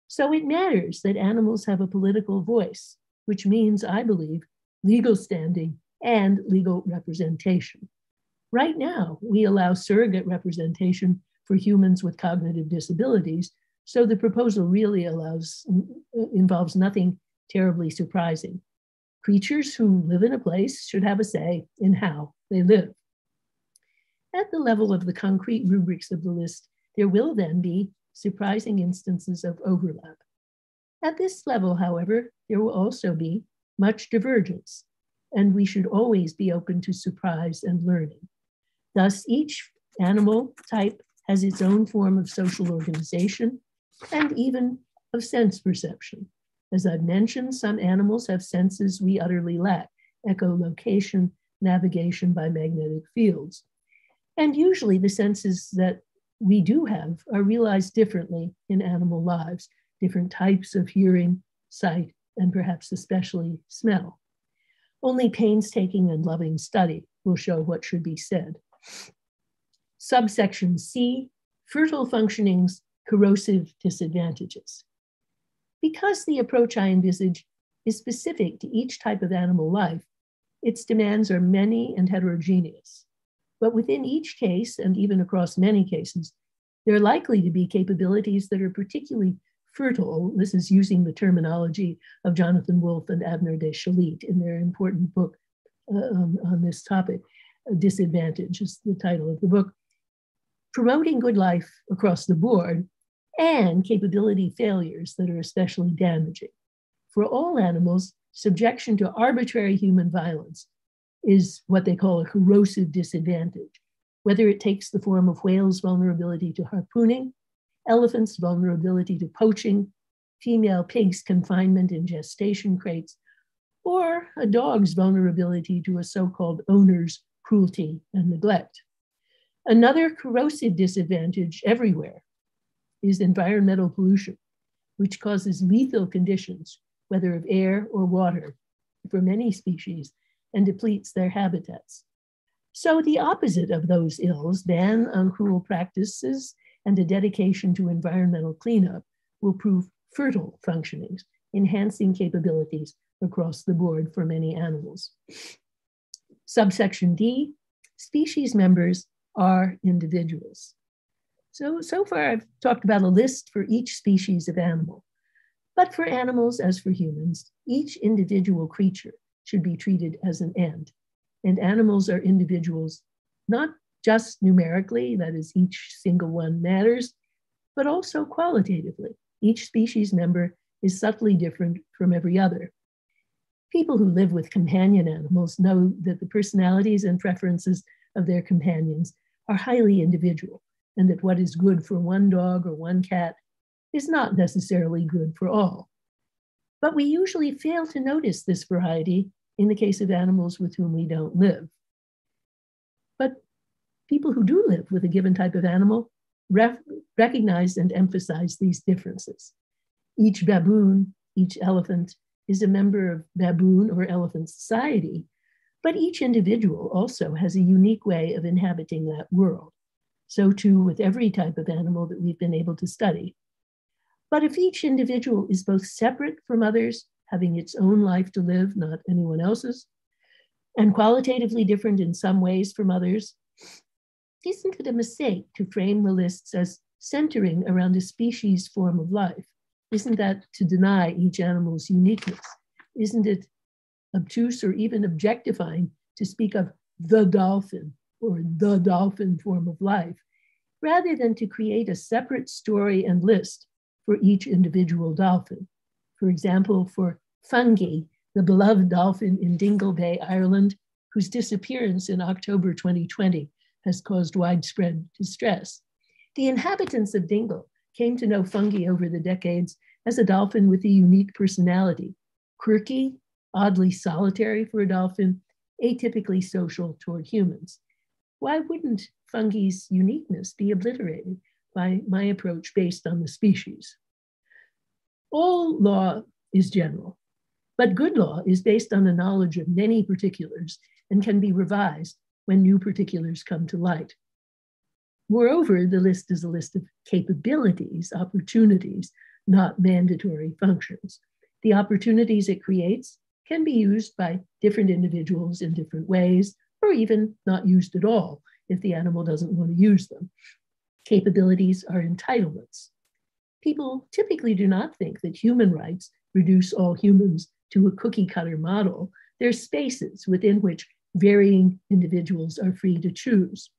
So it matters that animals have a political voice, which means, I believe, legal standing and legal representation. Right now, we allow surrogate representation for humans with cognitive disabilities, so the proposal really involves nothing terribly surprising. Creatures who live in a place should have a say in how they live. At the level of the concrete rubrics of the list, there will then be surprising instances of overlap. At this level, however, there will also be much divergence, and we should always be open to surprise and learning. Thus, each animal type has its own form of social organization and even of sense perception. As I've mentioned, some animals have senses we utterly lack: echolocation, navigation by magnetic fields. And usually the senses that we do have are realized differently in animal lives, different types of hearing, sight, and perhaps especially smell. Only painstaking and loving study will show what should be said. Subsection C, fertile functionings, corrosive disadvantages. Because the approach I envisage is specific to each type of animal life, its demands are many and heterogeneous. But within each case, and even across many cases, there are likely to be capabilities that are particularly fertile. This is using the terminology of Jonathan Wolfe and Abner de Chalit in their important book on this topic. Disadvantage is the title of the book. Promoting good life across the board, and capability failures that are especially damaging. For all animals, subjection to arbitrary human violence is what they call a corrosive disadvantage, whether it takes the form of whales' vulnerability to harpooning, elephants' vulnerability to poaching, female pigs' confinement in gestation crates, or a dog's vulnerability to a so-called owner's cruelty and neglect. Another corrosive disadvantage everywhere is environmental pollution, which causes lethal conditions, whether of air or water, for many species, and depletes their habitats. So the opposite of those ills, ban on cruel practices and a dedication to environmental cleanup, will prove fertile functionings, enhancing capabilities across the board for many animals. Subsection D, species members are individuals. So far I've talked about a list for each species of animal. But for animals, as for humans, each individual creature should be treated as an end. And animals are individuals, not just numerically, that is, each single one matters, but also qualitatively. Each species member is subtly different from every other. People who live with companion animals know that the personalities and preferences of their companions are highly individual, and that what is good for one dog or one cat is not necessarily good for all. But we usually fail to notice this variety in the case of animals with whom we don't live. But people who do live with a given type of animal recognize and emphasize these differences. Each baboon, each elephant is a member of baboon or elephant society, but each individual also has a unique way of inhabiting that world. So too with every type of animal that we've been able to study. But if each individual is both separate from others, having its own life to live, not anyone else's, and qualitatively different in some ways from others, isn't it a mistake to frame the lists as centering around a species form of life? Isn't that to deny each animal's uniqueness? Isn't it obtuse or even objectifying to speak of the dolphin or the dolphin form of life, rather than to create a separate story and list for each individual dolphin? For example, for Fungi, the beloved dolphin in Dingle Bay, Ireland, whose disappearance in October 2020 has caused widespread distress. The inhabitants of Dingle came to know Fungi over the decades as a dolphin with a unique personality, quirky, oddly solitary for a dolphin, atypically social toward humans. Why wouldn't Fungi's uniqueness be obliterated by my approach based on the species? All law is general, but good law is based on a knowledge of many particulars and can be revised when new particulars come to light. Moreover, the list is a list of capabilities, opportunities, not mandatory functions. The opportunities it creates can be used by different individuals in different ways, or even not used at all if the animal doesn't want to use them. Capabilities are entitlements. People typically do not think that human rights reduce all humans to a cookie-cutter model. They're spaces within which varying individuals are free to choose.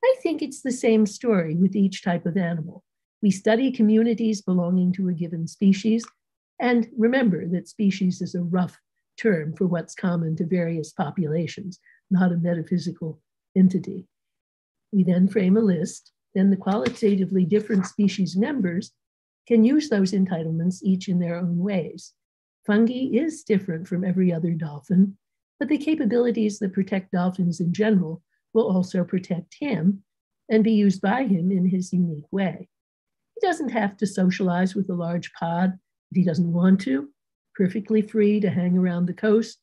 I think it's the same story with each type of animal. We study communities belonging to a given species, and remember that species is a rough term for what's common to various populations, not a metaphysical entity. We then frame a list, then the qualitatively different species members can use those entitlements each in their own ways. Fungi is different from every other dolphin, but the capabilities that protect dolphins in general will also protect him and be used by him in his unique way. He doesn't have to socialize with a large pod if he doesn't want to, perfectly free to hang around the coast.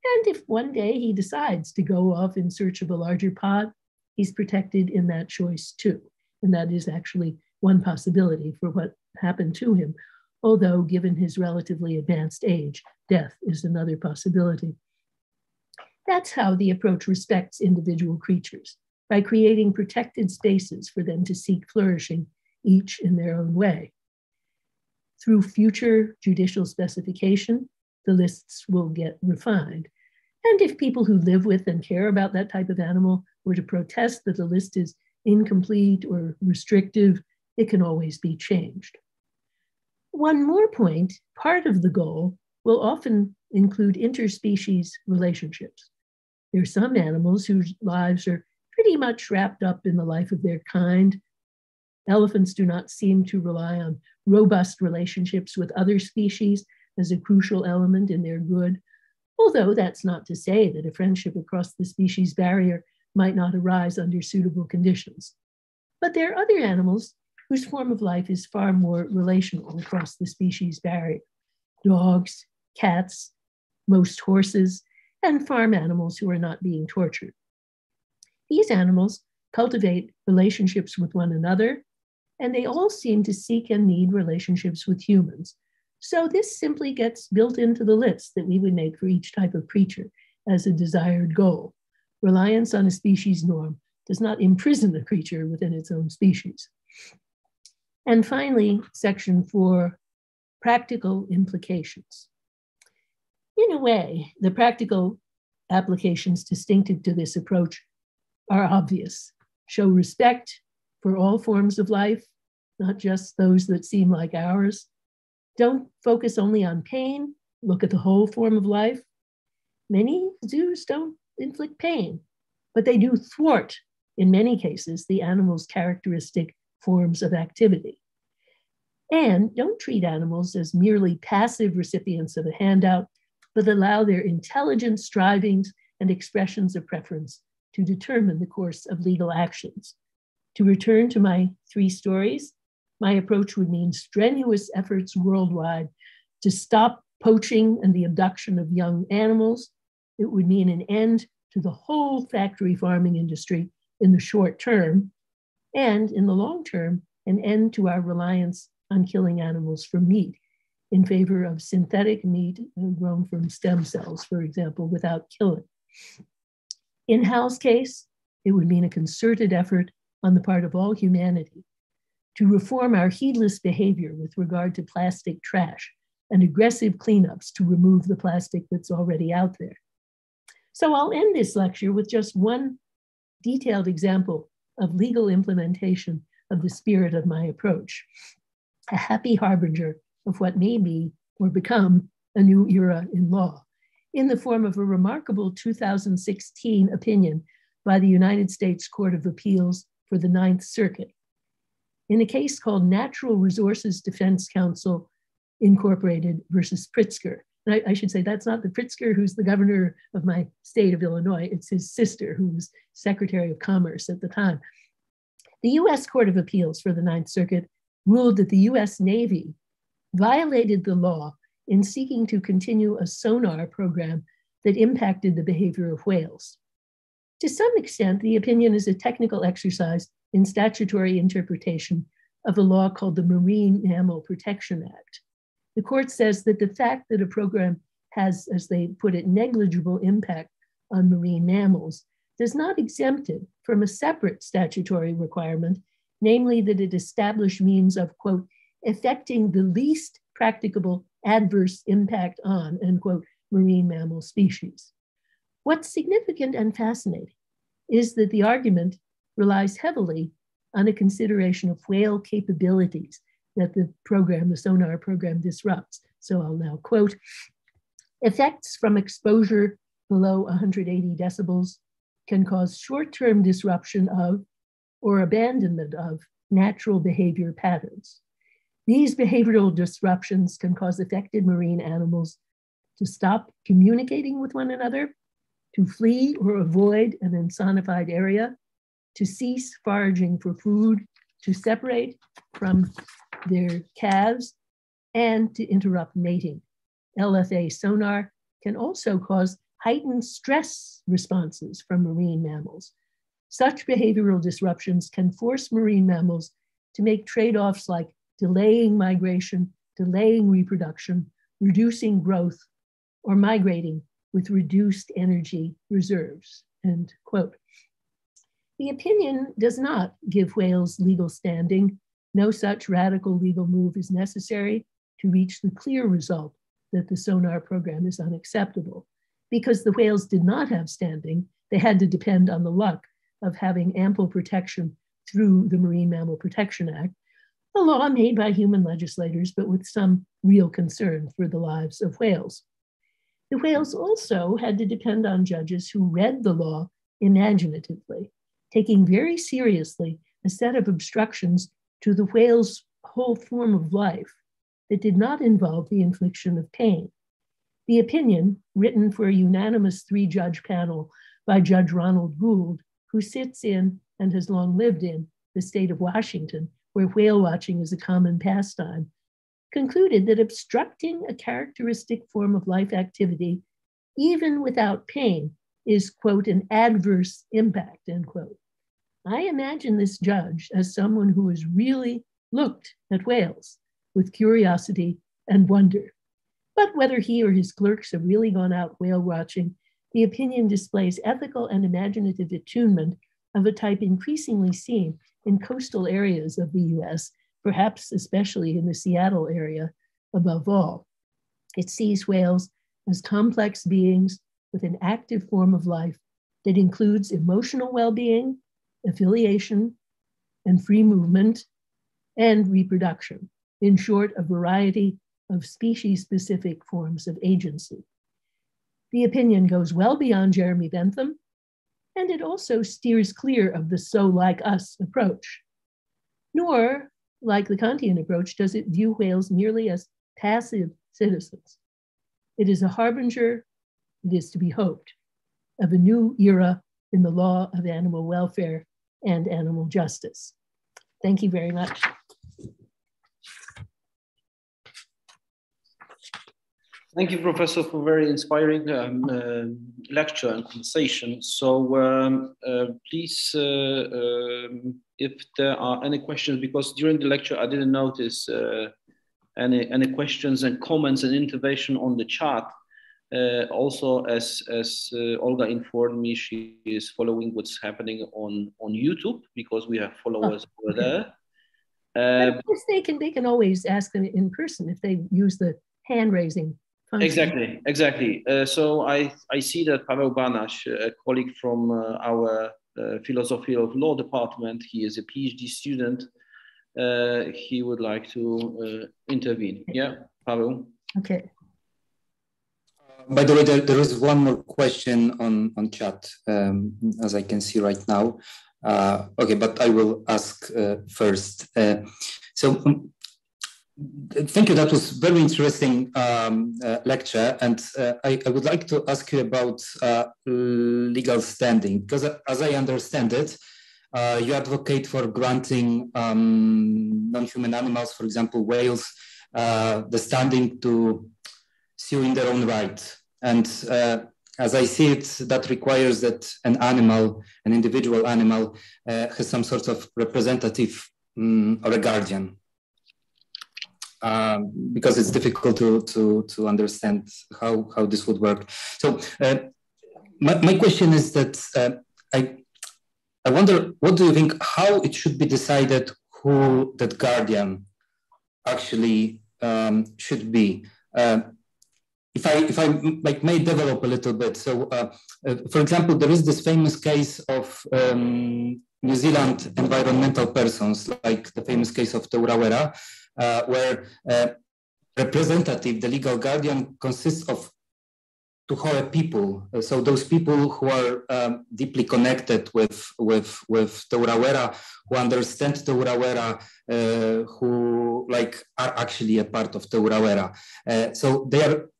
And if one day he decides to go off in search of a larger pod, he's protected in that choice too. And that is actually one possibility for what happened to him, although given his relatively advanced age, death is another possibility. That's how the approach respects individual creatures, by creating protected spaces for them to seek flourishing, each in their own way. Through future judicial specification, the lists will get refined. And if people who live with and care about that type of animal were to protest that the list is incomplete or restrictive, it can always be changed. One more point, part of the goal will often include interspecies relationships. There are some animals whose lives are pretty much wrapped up in the life of their kind. Elephants do not seem to rely on robust relationships with other species as a crucial element in their good, although that's not to say that a friendship across the species barrier might not arise under suitable conditions. But there are other animals whose form of life is far more relational across the species barrier. Dogs, cats, most horses, and farm animals who are not being tortured. These animals cultivate relationships with one another, and they all seem to seek and need relationships with humans. So this simply gets built into the list that we would make for each type of creature as a desired goal. Reliance on a species norm does not imprison the creature within its own species. And finally, section 4, practical implications. In a way, the practical applications distinctive to this approach are obvious. Show respect for all forms of life, not just those that seem like ours. Don't focus only on pain, look at the whole form of life. Many zoos don't inflict pain, but they do thwart, in many cases, the animal's characteristic forms of activity. And don't treat animals as merely passive recipients of a handout, but allow their intelligent strivings and expressions of preference to determine the course of legal actions. To return to my three stories, my approach would mean strenuous efforts worldwide to stop poaching and the abduction of young animals. It would mean an end to the whole factory farming industry in the short term, and in the long term, an end to our reliance on killing animals for meat in favor of synthetic meat grown from stem cells, for example, without killing. In Hal's case, it would mean a concerted effort on the part of all humanity to reform our heedless behavior with regard to plastic trash and aggressive cleanups to remove the plastic that's already out there. So I'll end this lecture with just one detailed example of legal implementation of the spirit of my approach, a happy harbinger of what may be or become a new era in law, in the form of a remarkable 2016 opinion by the United States Court of Appeals for the Ninth Circuit, in a case called Natural Resources Defense Council Incorporated versus Pritzker. And I should say that's not the Pritzker who's the governor of my state of Illinois, it's his sister who was Secretary of Commerce at the time. The US Court of Appeals for the Ninth Circuit ruled that the US Navy violated the law in seeking to continue a sonar program that impacted the behavior of whales. To some extent, the opinion is a technical exercise in statutory interpretation of a law called the Marine Mammal Protection Act. The court says that the fact that a program has, as they put it, negligible impact on marine mammals does not exempt it from a separate statutory requirement, namely that it establish means of, quote, affecting the least practicable adverse impact on, end quote, marine mammal species. What's significant and fascinating is that the argument relies heavily on a consideration of whale capabilities that the program, the sonar program, disrupts. So I'll now quote, effects from exposure below 180 decibels can cause short-term disruption of or abandonment of natural behavior patterns. These behavioral disruptions can cause affected marine animals to stop communicating with one another, to flee or avoid an insonified area, to cease foraging for food, to separate from their calves, and to interrupt mating. LFA sonar can also cause heightened stress responses from marine mammals. Such behavioral disruptions can force marine mammals to make trade-offs like delaying migration, delaying reproduction, reducing growth, or migrating with reduced energy reserves, end quote. The opinion does not give whales legal standing. No such radical legal move is necessary to reach the clear result that the sonar program is unacceptable. Because the whales did not have standing, they had to depend on the luck of having ample protection through the Marine Mammal Protection Act, a law made by human legislators, but with some real concern for the lives of whales. The whales also had to depend on judges who read the law imaginatively, taking very seriously a set of obstructions to the whale's whole form of life that did not involve the infliction of pain. The opinion, written for a unanimous 3-judge panel by Judge Ronald Gould, who sits in and has long lived in the state of Washington, where whale watching is a common pastime, concluded that obstructing a characteristic form of life activity, even without pain, is, quote, an adverse impact, end quote. I imagine this judge as someone who has really looked at whales with curiosity and wonder. But whether he or his clerks have really gone out whale watching, the opinion displays ethical and imaginative attunement of a type increasingly seen in coastal areas of the US, perhaps especially in the Seattle area above all. It sees whales as complex beings with an active form of life that includes emotional well-being, affiliation, and free movement, and reproduction. In short, a variety of species-specific forms of agency. The opinion goes well beyond Jeremy Bentham, and it also steers clear of the so like us approach. Nor, like the Kantian approach, does it view whales merely as passive citizens. It is a harbinger, it is to be hoped, of a new era in the law of animal welfare and animal justice. Thank you very much. Thank you, Professor, for a very inspiring lecture and conversation. So please, if there are any questions, because during the lecture I didn't notice any questions and comments and intervention on the chat. Also, as Olga informed me, she is following what's happening on YouTube because we have followers over there. But of course, they can always ask them in person if they use the hand raising function. Exactly. So I see that Paweł Banaś, a colleague from our philosophy of law department, he is a PhD student. He would like to intervene. Yeah, Paweł. Okay. By the way, there is one more question on chat, as I can see right now. Okay, but I will ask first. Thank you. That was very interesting lecture, and I would like to ask you about legal standing, because as I understand it, you advocate for granting non-human animals, for example, whales, the standing to sue in their own right. And as I see it, that requires that an animal, an individual animal, has some sort of representative or a guardian. Because it's difficult to understand how this would work. So my question is that I wonder, what do you think, how it should be decided who that guardian actually should be? If I may develop a little bit. So, for example, there is this famous case of New Zealand environmental persons, like the famous case of Taurawera, where representative, the legal guardian, consists of Tuhoe people. So those people who are deeply connected with Taurawera, who understand Taurawera, who are actually a part of Taurawera. So they are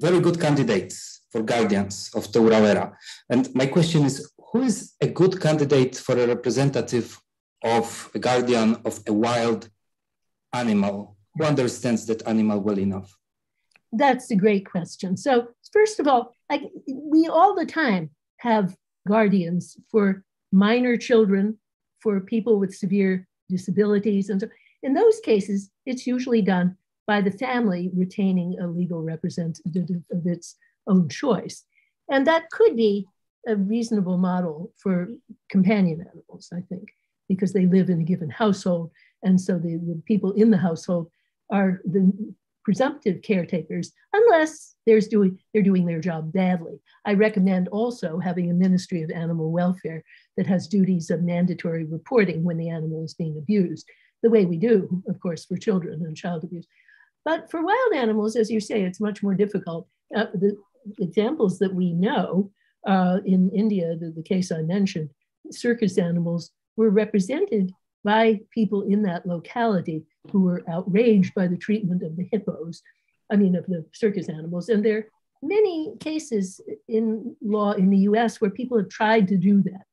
very good candidates for guardians of Taurawera. And my question is, who is a good candidate for a representative of a guardian of a wild animal? Who understands that animal well enough? That's a great question. So first of all, we all the time have guardians for minor children, for people with severe disabilities. And so in those cases, it's usually done by the family retaining a legal representative of its own choice. And that could be a reasonable model for companion animals, I think, because they live in a given household. And so the people in the household are the presumptive caretakers, unless they're doing their job badly. I recommend also having a Ministry of Animal Welfare that has duties of mandatory reporting when the animal is being abused, the way we do, of course, for children and child abuse. But for wild animals, as you say, it's much more difficult. The examples that we know in India, the case I mentioned, circus animals were represented by people in that locality who were outraged by the treatment of the hippos, of the circus animals. And there are many cases in law in the US where people have tried to do that,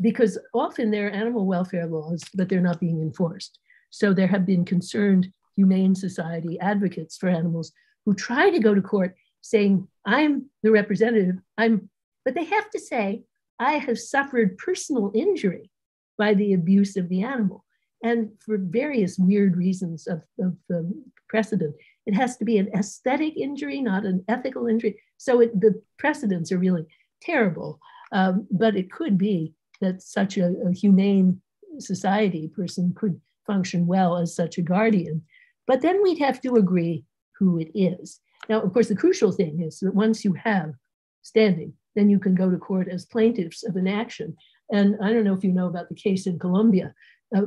because often there are animal welfare laws, but they're not being enforced. So there have been concerned Humane Society advocates for animals who try to go to court saying, I'm the representative, but they have to say, I have suffered personal injury by the abuse of the animal. And for various weird reasons of precedent, it has to be an aesthetic injury, not an ethical injury. So the precedents are really terrible, but it could be that such a humane society person could function well as such a guardian. But then we'd have to agree who it is. Now, of course, the crucial thing is that once you have standing, then you can go to court as plaintiffs of an action. And I don't know if you know about the case in Colombia.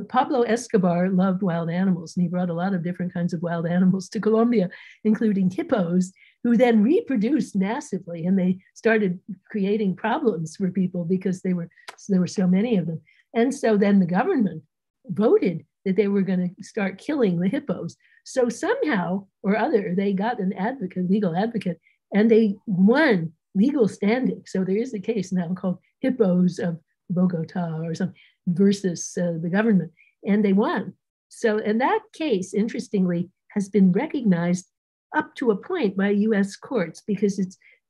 Pablo Escobar loved wild animals, and he brought a lot of different kinds of wild animals to Colombia, including hippos, who then reproduced massively, and they started creating problems for people because there were so many of them. And so then the government voted that they were going to start killing the hippos. So somehow or other, they got an advocate, legal advocate, and they won legal standing. So there is a case now called Hippos of Bogota or something, versus the government, and they won. So, and that case, interestingly, has been recognized up to a point by US courts, because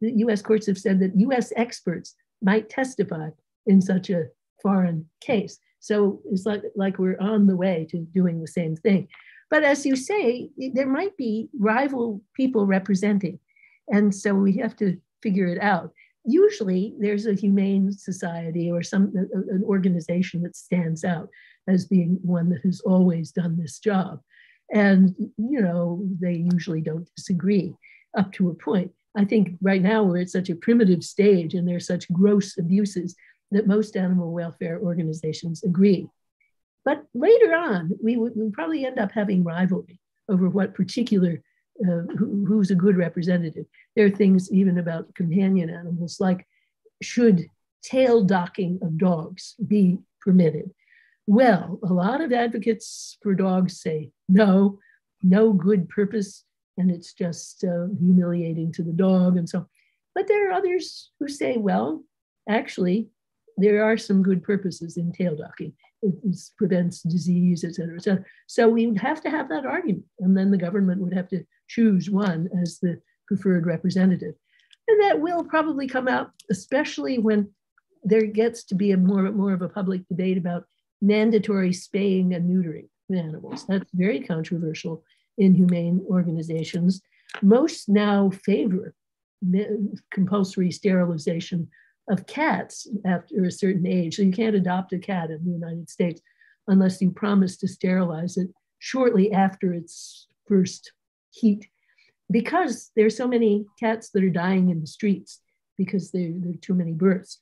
the US courts have said that US experts might testify in such a foreign case. So it's like we're on the way to doing the same thing. But as you say, there might be rival people representing. And so we have to figure it out. Usually there's a humane society or an organization that stands out as being one that has always done this job. And, you know, they usually don't disagree up to a point. I think right now we're at such a primitive stage and there's such gross abuses that most animal welfare organizations agree. But later on, we would probably end up having rivalry over what particular, who's a good representative. There are things even about companion animals, like should tail docking of dogs be permitted? Well, a lot of advocates for dogs say no good purpose, and it's just humiliating to the dog and so on. But there are others who say, well, actually, there are some good purposes in tail docking. It prevents disease, et cetera, et cetera. So we would have to have that argument, and then the government would have to choose one as the preferred representative. And that will probably come out, especially when there gets to be more of a public debate about mandatory spaying and neutering of animals. That's very controversial in humane organizations. Most now favor compulsory sterilization of cats after a certain age. So you can't adopt a cat in the United States unless you promise to sterilize it shortly after its first heat, because there's so many cats that are dying in the streets because there are too many births.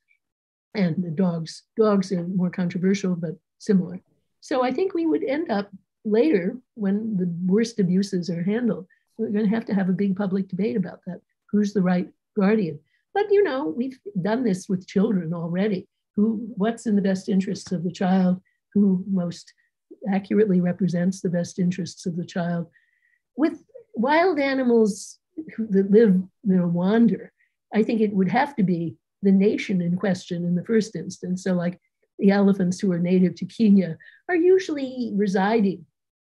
And the dogs are more controversial, but similar. So I think we would end up later, when the worst abuses are handled, we're going to have a big public debate about that. Who's the right guardian? But, you know, we've done this with children already. What's in the best interests of the child? Who most accurately represents the best interests of the child? With wild animals that live, wander, I think it would have to be the nation in question in the first instance. So like the elephants who are native to Kenya are usually residing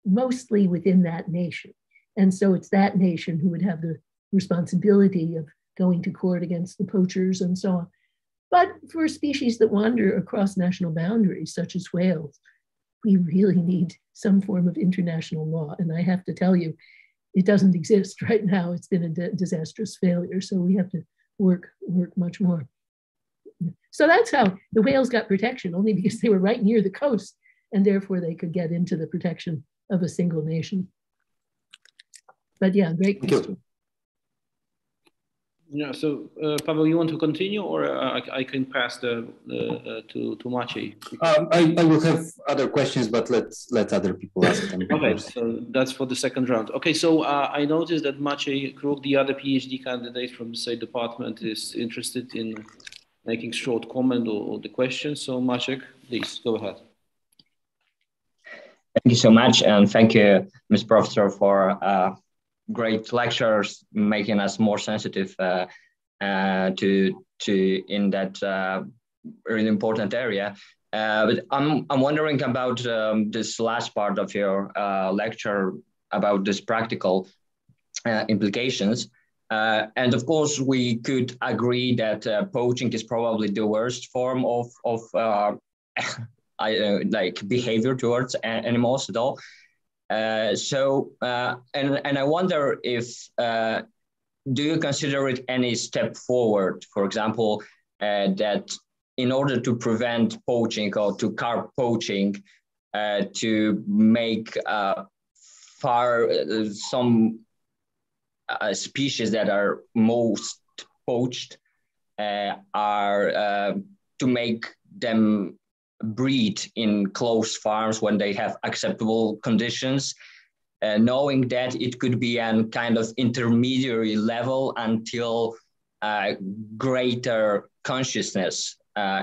mostly within that nation. And so it's that nation who would have the responsibility of going to court against the poachers and so on. But for species that wander across national boundaries, such as whales, we really need some form of international law. And I have to tell you, it doesn't exist right now. It's been a disastrous failure. So we have to work much more. So that's how the whales got protection, only because they were right near the coast, and therefore they could get into the protection of a single nation. But yeah, great question. Yeah, so Pavel, you want to continue, or I can pass to Maciej? I will have other questions, but let other people ask them. Okay, so that's for the second round. Okay, so I noticed that Maciej Kruk, the other PhD candidate from the State Department, is interested in making short comment or the question. So Maciej, please go ahead. Thank you so much, and thank you, Ms. Professor, for great lectures, making us more sensitive to in that really important area. But I'm wondering about this last part of your lecture about this practical implications. And of course, we could agree that poaching is probably the worst form of like behavior towards animals at all. And I wonder if, do you consider it any step forward, for example, that in order to prevent poaching or to curb poaching, to make some species that are most poached to make them breed in closed farms when they have acceptable conditions, knowing that it could be a kind of intermediary level until greater consciousness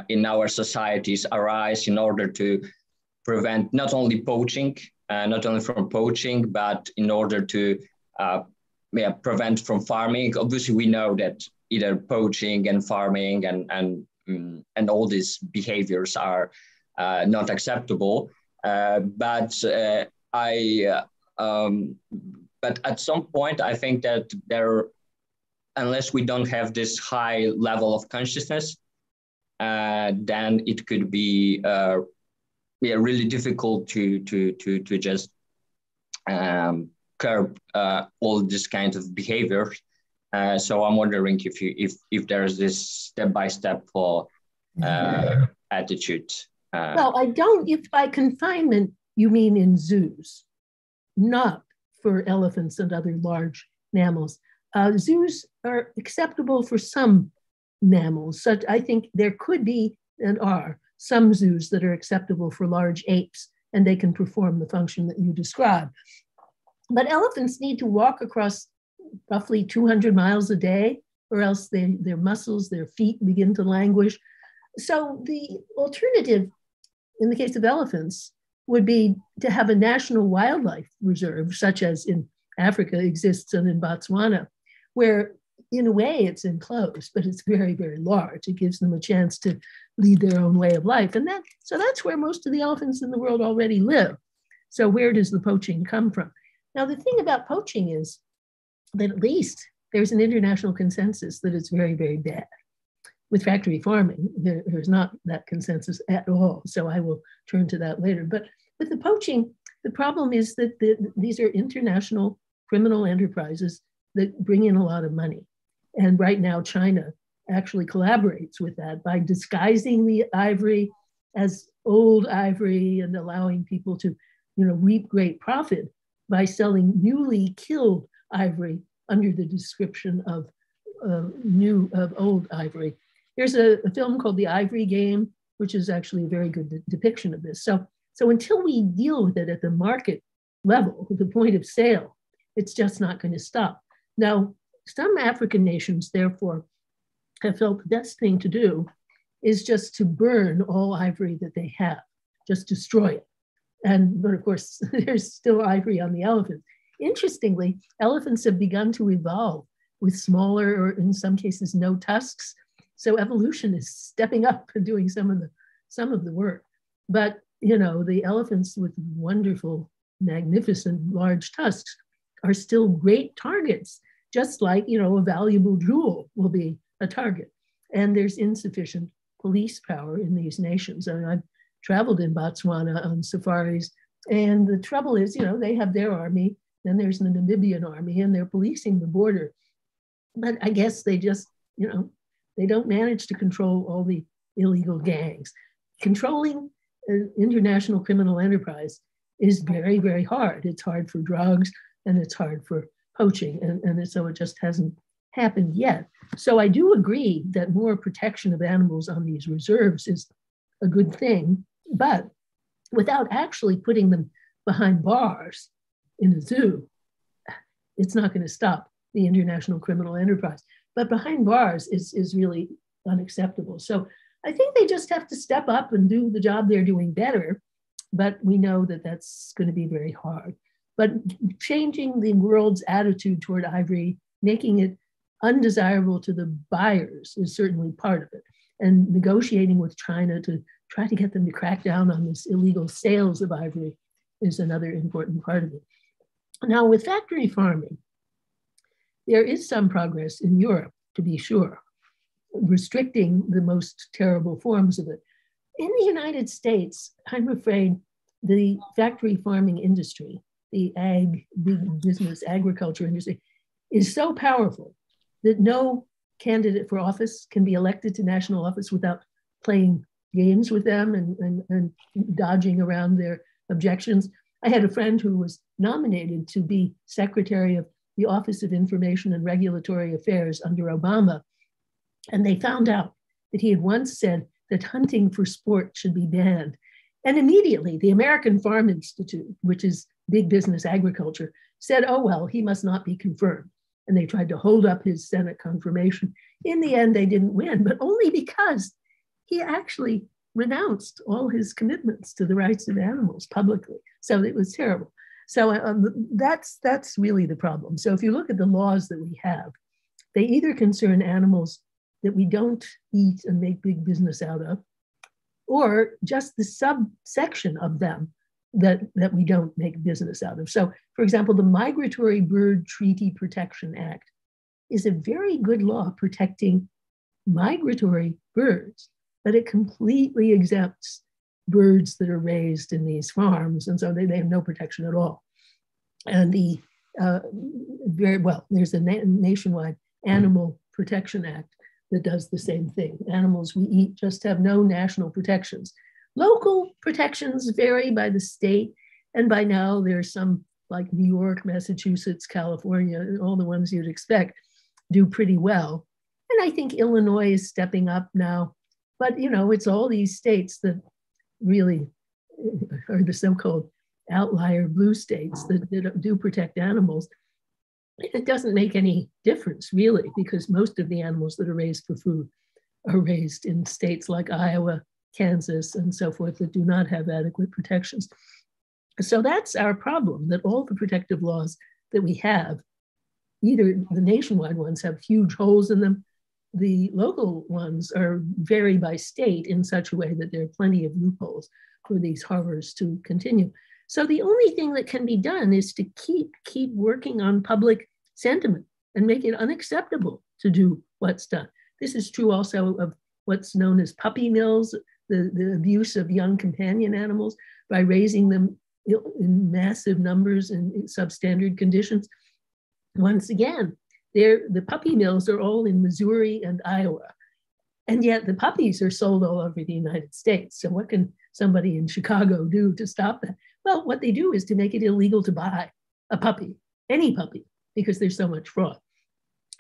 in our societies arise in order to prevent not only from poaching, but in order to prevent from farming. Obviously, we know that either poaching and farming and and all these behaviors are not acceptable. But at some point, I think that unless we don't have this high level of consciousness, then it could be really difficult to just curb all this kind of behaviors. So I'm wondering if there's this step-by-step for attitude. Well, I don't. If by confinement you mean in zoos, not for elephants and other large mammals. Zoos are acceptable for some mammals. Such, I think there could be and are some zoos that are acceptable for large apes, and they can perform the function that you described. But elephants need to walk across roughly 200 miles a day, or else their muscles, their feet begin to languish. So the alternative, in the case of elephants, would be to have a national wildlife reserve, such as in Africa exists and in Botswana, where in a way it's enclosed, but it's very, very large. It gives them a chance to lead their own way of life. And so that's where most of the elephants in the world already live. So where does the poaching come from? Now, the thing about poaching is that at least there's an international consensus that it's very, very bad. With factory farming, there's not that consensus at all. So I will turn to that later. But with the poaching, the problem is that these are international criminal enterprises that bring in a lot of money. And right now, China actually collaborates with that by disguising the ivory as old ivory and allowing people to, reap great profit by selling newly killed ivory under the description of old ivory. There's a film called The Ivory Game, which is actually a very good depiction of this. So until we deal with it at the market level, the point of sale, it's just not going to stop. Now, some African nations, therefore, have felt the best thing to do is just to burn all ivory that they have, just destroy it. But of course, there's still ivory on the elephant. Interestingly, elephants have begun to evolve with smaller, or in some cases, no tusks. So evolution is stepping up and doing some of the work. But the elephants with wonderful, magnificent, large tusks are still great targets, just like a valuable jewel will be a target. And there's insufficient police power in these nations. I mean, I've traveled in Botswana on safaris, and the trouble is, they have their army, then there's the Namibian army, and they're policing the border. But I guess they just, they don't manage to control all the illegal gangs. Controlling an international criminal enterprise is very, very hard. It's hard for drugs, and it's hard for poaching, and so it just hasn't happened yet. So I do agree that more protection of animals on these reserves is a good thing, but without actually putting them behind bars in a zoo, it's not going to stop the international criminal enterprise. But behind bars is really unacceptable. So I think they just have to step up and do the job they're doing better, but we know that that's going to be very hard. But changing the world's attitude toward ivory, making it undesirable to the buyers is certainly part of it. And negotiating with China to try to get them to crack down on this illegal sales of ivory is another important part of it. Now, with factory farming, there is some progress in Europe, to be sure, restricting the most terrible forms of it. In the United States, I'm afraid the factory farming industry, the big business agriculture industry, is so powerful that no candidate for office can be elected to national office without playing games with them and dodging around their objections. I had a friend who was nominated to be secretary of the Office of Information and Regulatory Affairs under Obama. And they found out that he had once said that hunting for sport should be banned. And immediately the American Farm Institute, which is big business agriculture, said, oh, well, he must not be confirmed. And they tried to hold up his Senate confirmation. In the end, they didn't win, but only because he actually renounced all his commitments to the rights of animals publicly. So it was terrible. So that's really the problem. So if you look at the laws that we have, they either concern animals that we don't eat and make big business out of, or just the subsection of them that we don't make business out of. So, for example, the Migratory Bird Treaty Protection Act is a very good law protecting migratory birds, but it completely exempts birds that are raised in these farms, and so they have no protection at all. And the there's a nationwide Animal Protection Act that does the same thing. Animals we eat just have no national protections. Local protections vary by the state, and by now there's some like New York, Massachusetts, California, all the ones you'd expect do pretty well. And I think Illinois is stepping up now, but you know, it's all these states that really are the so-called outlier blue states that do protect animals. It doesn't make any difference really, because most of the animals that are raised for food are raised in states like Iowa, Kansas, and so forth that do not have adequate protections. So that's our problem, that all the protective laws that we have, either the nationwide ones have huge holes in them, the local ones are vary by state in such a way that there are plenty of loopholes for these horrors to continue. So the only thing that can be done is to keep working on public sentiment and make it unacceptable to do what's done. This is true also of what's known as puppy mills, the abuse of young companion animals by raising them in massive numbers in substandard conditions. Once again, the puppy mills are all in Missouri and Iowa, and yet the puppies are sold all over the United States. So what can somebody in Chicago do to stop that? Well, what they do is to make it illegal to buy a puppy, any puppy, because there's so much fraud.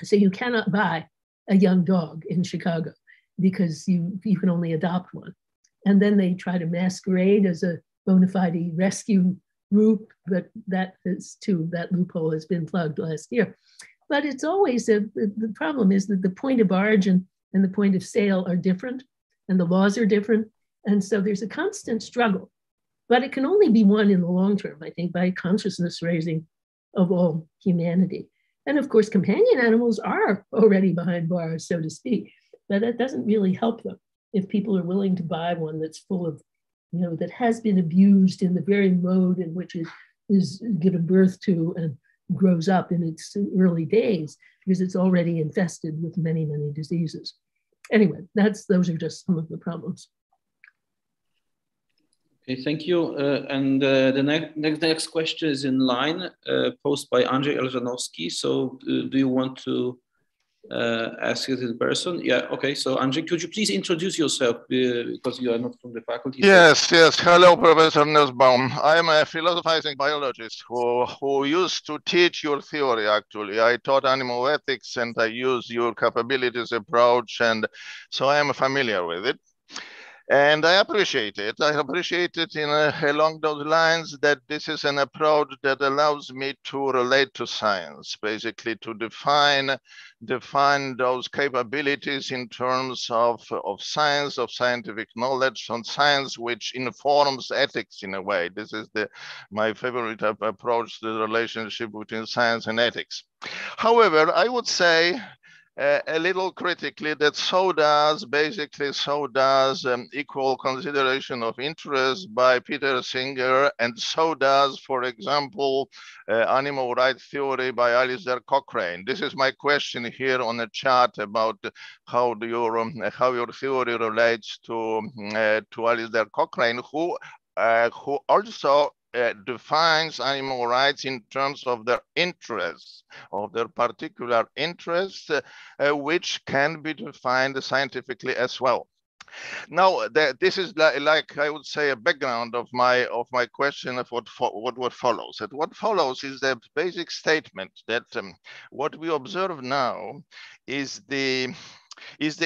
So you cannot buy a young dog in Chicago because you can only adopt one. And then they try to masquerade as a bona fide rescue group, but that loophole has been plugged last year. But it's always, the problem is that the point of origin and the point of sale are different, and the laws are different. And so there's a constant struggle, but it can only be won in the long term, I think, by consciousness raising of all humanity. And of course, companion animals are already behind bars, so to speak, but that doesn't really help them if people are willing to buy one that's full of, you know, that has been abused in the very mode in which it is given birth to and grows up in its early days, because it's already infested with many, many diseases. Anyway, those are just some of the problems. Okay, thank you. And the next question is in line, posed by Andrzej Elżanowski. So do you want to ask it in person? Yeah, okay. So Andrzej, could you please introduce yourself because you are not from the faculty? Yes, yes. Hello, Professor Nussbaum. I am a philosophizing biologist who used to teach your theory, actually. I taught animal ethics and I used your capabilities approach, and so I am familiar with it. And I appreciate it. I appreciate it along those lines that this is an approach that allows me to relate to science, basically to define those capabilities in terms of science, of scientific knowledge, on science which informs ethics in a way. This is my favorite approach to the relationship between science and ethics. However, I would say a little critically that so does equal consideration of interest by Peter Singer, and so does, for example, animal rights theory by Alistair Cochrane. This is my question here on the chat about how your theory relates to Alistair Cochrane, who also defines animal rights in terms of their interests, of their particular interests, which can be defined scientifically as well. Now, this is like I would say a background of my question of what follows. And what follows is the basic statement that what we observe now is the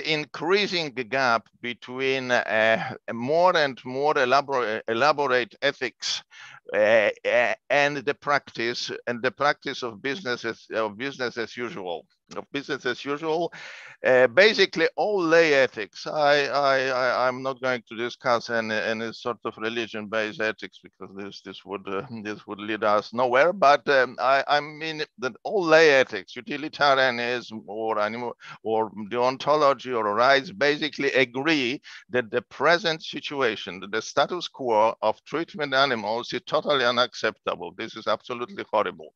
increasing gap between more and more elaborate ethics and the practice of business as usual. Basically all lay ethics. I'm not going to discuss any sort of religion-based ethics because this would lead us nowhere. But I mean that all lay ethics, utilitarianism or animal or deontology or rights, basically agree that the present situation, the status quo of treatment animals, is totally unacceptable. This is absolutely horrible.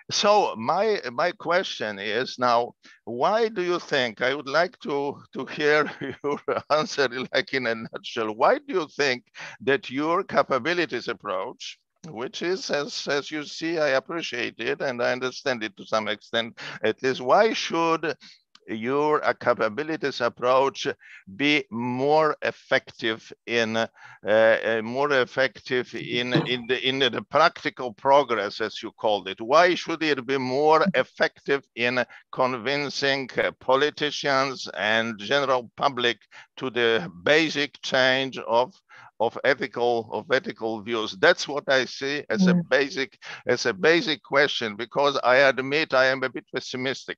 So my question is now, why do you think, I would like to hear your answer like in a nutshell, why do you think that your capabilities approach, which is, as you see, I appreciate it and I understand it to some extent, at least, why should your capabilities approach be more effective in the practical progress, as you called it? Why should it be more effective in convincing politicians and general public to the basic change of ethical views? That's what I see as a basic question, because I admit I am a bit pessimistic,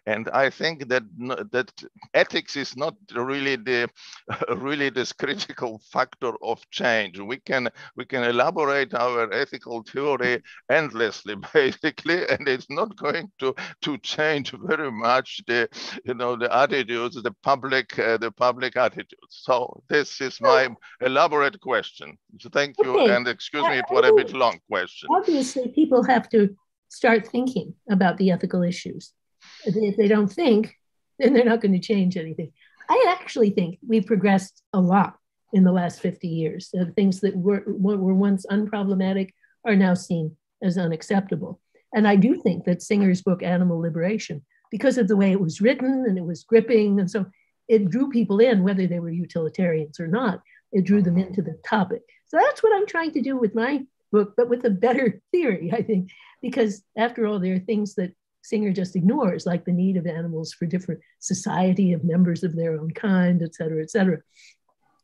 and I think that ethics is not really this critical factor of change. We can elaborate our ethical theory endlessly, basically, and it's not going to change very much the attitudes, the public attitudes. So this is my elaborate question. So thank you, and excuse me for a bit long question. Obviously, people have to start thinking about the ethical issues. If they don't think, then they're not going to change anything. I actually think we've progressed a lot in the last 50 years. Things that were once unproblematic are now seen as unacceptable. And I do think that Singer's book, Animal Liberation, because of the way it was written and it was gripping, and so it drew people in, whether they were utilitarians or not. It drew them into the topic. So that's what I'm trying to do with my book, but with a better theory, I think, because after all, there are things that Singer just ignores, like the need of animals for different society of members of their own kind, et cetera, et cetera.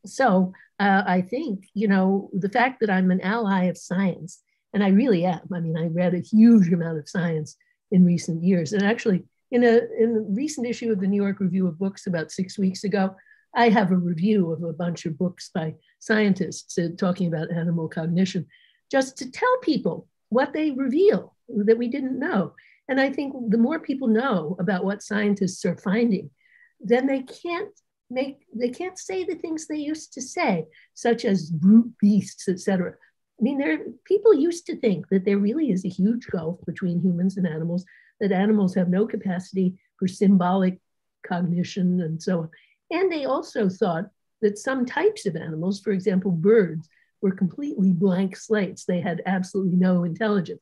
So I think, the fact that I'm an ally of science, and I really am. I mean, I read a huge amount of science in recent years. And actually, in a recent issue of the New York Review of Books about 6 weeks ago, I have a review of a bunch of books by scientists talking about animal cognition, just to tell people what they reveal that we didn't know. And I think the more people know about what scientists are finding, then they can't say the things they used to say, such as brute beasts, et cetera. I mean, people used to think that there really is a huge gulf between humans and animals, that animals have no capacity for symbolic cognition and so on. And they also thought that some types of animals, for example, birds, were completely blank slates. They had absolutely no intelligence.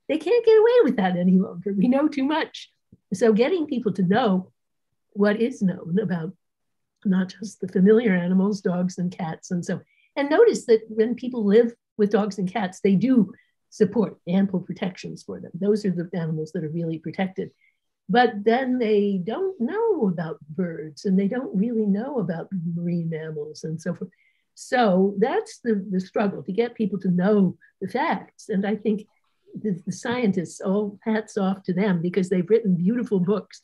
They can't get away with that any longer. We know too much. So getting people to know what is known about not just the familiar animals, dogs and cats and so on. And notice that when people live with dogs and cats, they do support ample protections for them. Those are the animals that are really protected. But then they don't know about birds, and they don't really know about marine mammals and so forth. So that's the struggle, to get people to know the facts. And I think the scientists, all hats off to them, because they've written beautiful books,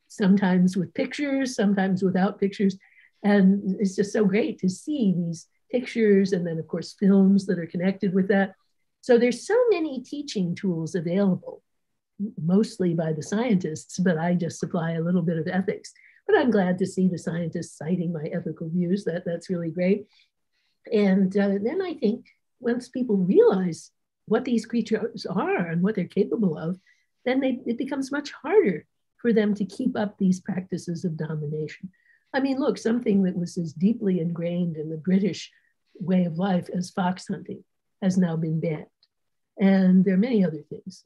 sometimes with pictures, sometimes without pictures. And it's just so great to see these pictures, and then of course films that are connected with that. So there's so many teaching tools available, mostly by the scientists, but I just supply a little bit of ethics. But I'm glad to see the scientists citing my ethical views. That's really great. And then I think once people realize what these creatures are and what they're capable of, then it becomes much harder for them to keep up these practices of domination. I mean, look, something that was as deeply ingrained in the British way of life as fox hunting has now been banned. And there are many other things.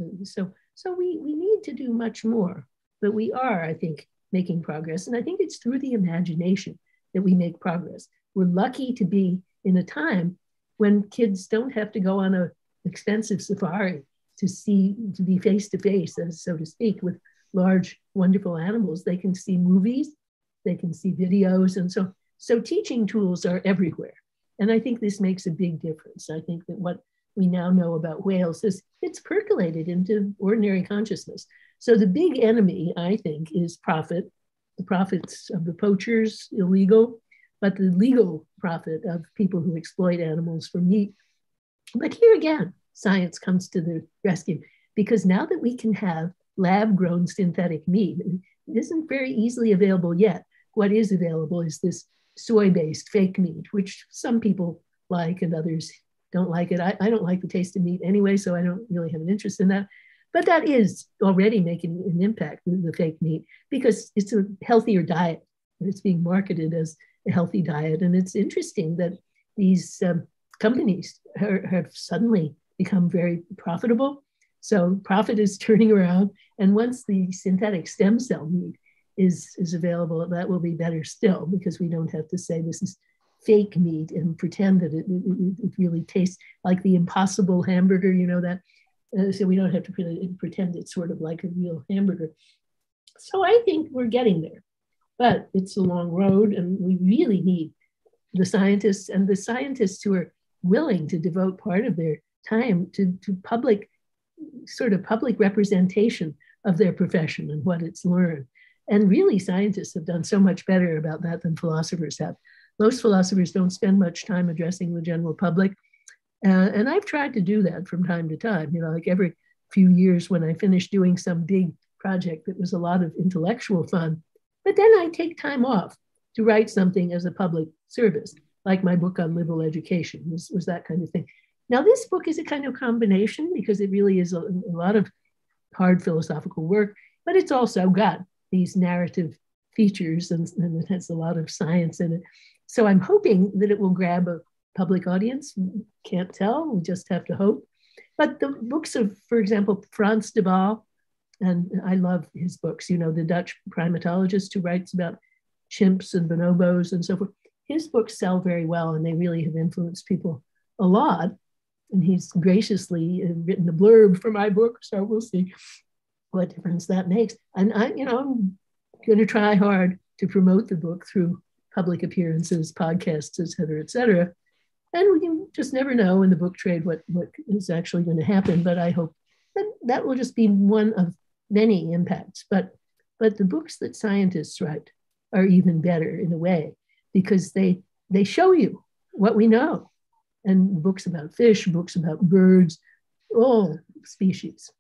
So we need to do much more, but we are, I think, making progress. And I think it's through the imagination that we make progress. We're lucky to be in a time when kids don't have to go on an expensive safari to be face to face, so to speak, with large, wonderful animals. They can see movies, they can see videos, and so teaching tools are everywhere. And I think this makes a big difference. I think that what we now know about whales is it's percolated into ordinary consciousness. So the big enemy, I think, is profit. The profits of the poachers, illegal, but the legal profit of people who exploit animals for meat. But here again, science comes to the rescue, because now that we can have lab-grown synthetic meat, it isn't very easily available yet. What is available is this soy-based fake meat, which some people like and others don't like it. I don't like the taste of meat anyway, so I don't really have an interest in that. But that is already making an impact, the fake meat, because it's a healthier diet. It's being marketed as a healthy diet. And it's interesting that these companies have suddenly become very profitable. So profit is turning around. And once the synthetic stem cell meat is available, that will be better still, because we don't have to say this is fake meat and pretend that it really tastes like the Impossible hamburger, you know that? So we don't have to pretend it's sort of like a real hamburger. So I think we're getting there, but it's a long road, and we really need the scientists, and the scientists who are willing to devote part of their time to public representation of their profession and what it's learned. And really, scientists have done so much better about that than philosophers have. Most philosophers don't spend much time addressing the general public. And I've tried to do that from time to time, you know, like every few years when I finish doing some big project that was a lot of intellectual fun. But then I take time off to write something as a public service, like my book on liberal education was that kind of thing. Now, this book is a kind of combination, because it really is a lot of hard philosophical work, but it's also got these narrative features, and it has a lot of science in it. So I'm hoping that it will grab a public audience. Can't tell, we just have to hope. But the books of, for example, Frans de Waal, and I love his books, you know, the Dutch primatologist who writes about chimps and bonobos and so forth. His books sell very well, and they really have influenced people a lot. And he's graciously written a blurb for my book, so we'll see what difference that makes. And I'm going to try hard to promote the book through public appearances, podcasts, et cetera, et cetera. And we can just never know in the book trade what is actually going to happen. But I hope that will just be one of many impacts. But the books that scientists write are even better in a way, because they show you what we know. And books about fish, books about birds, all species.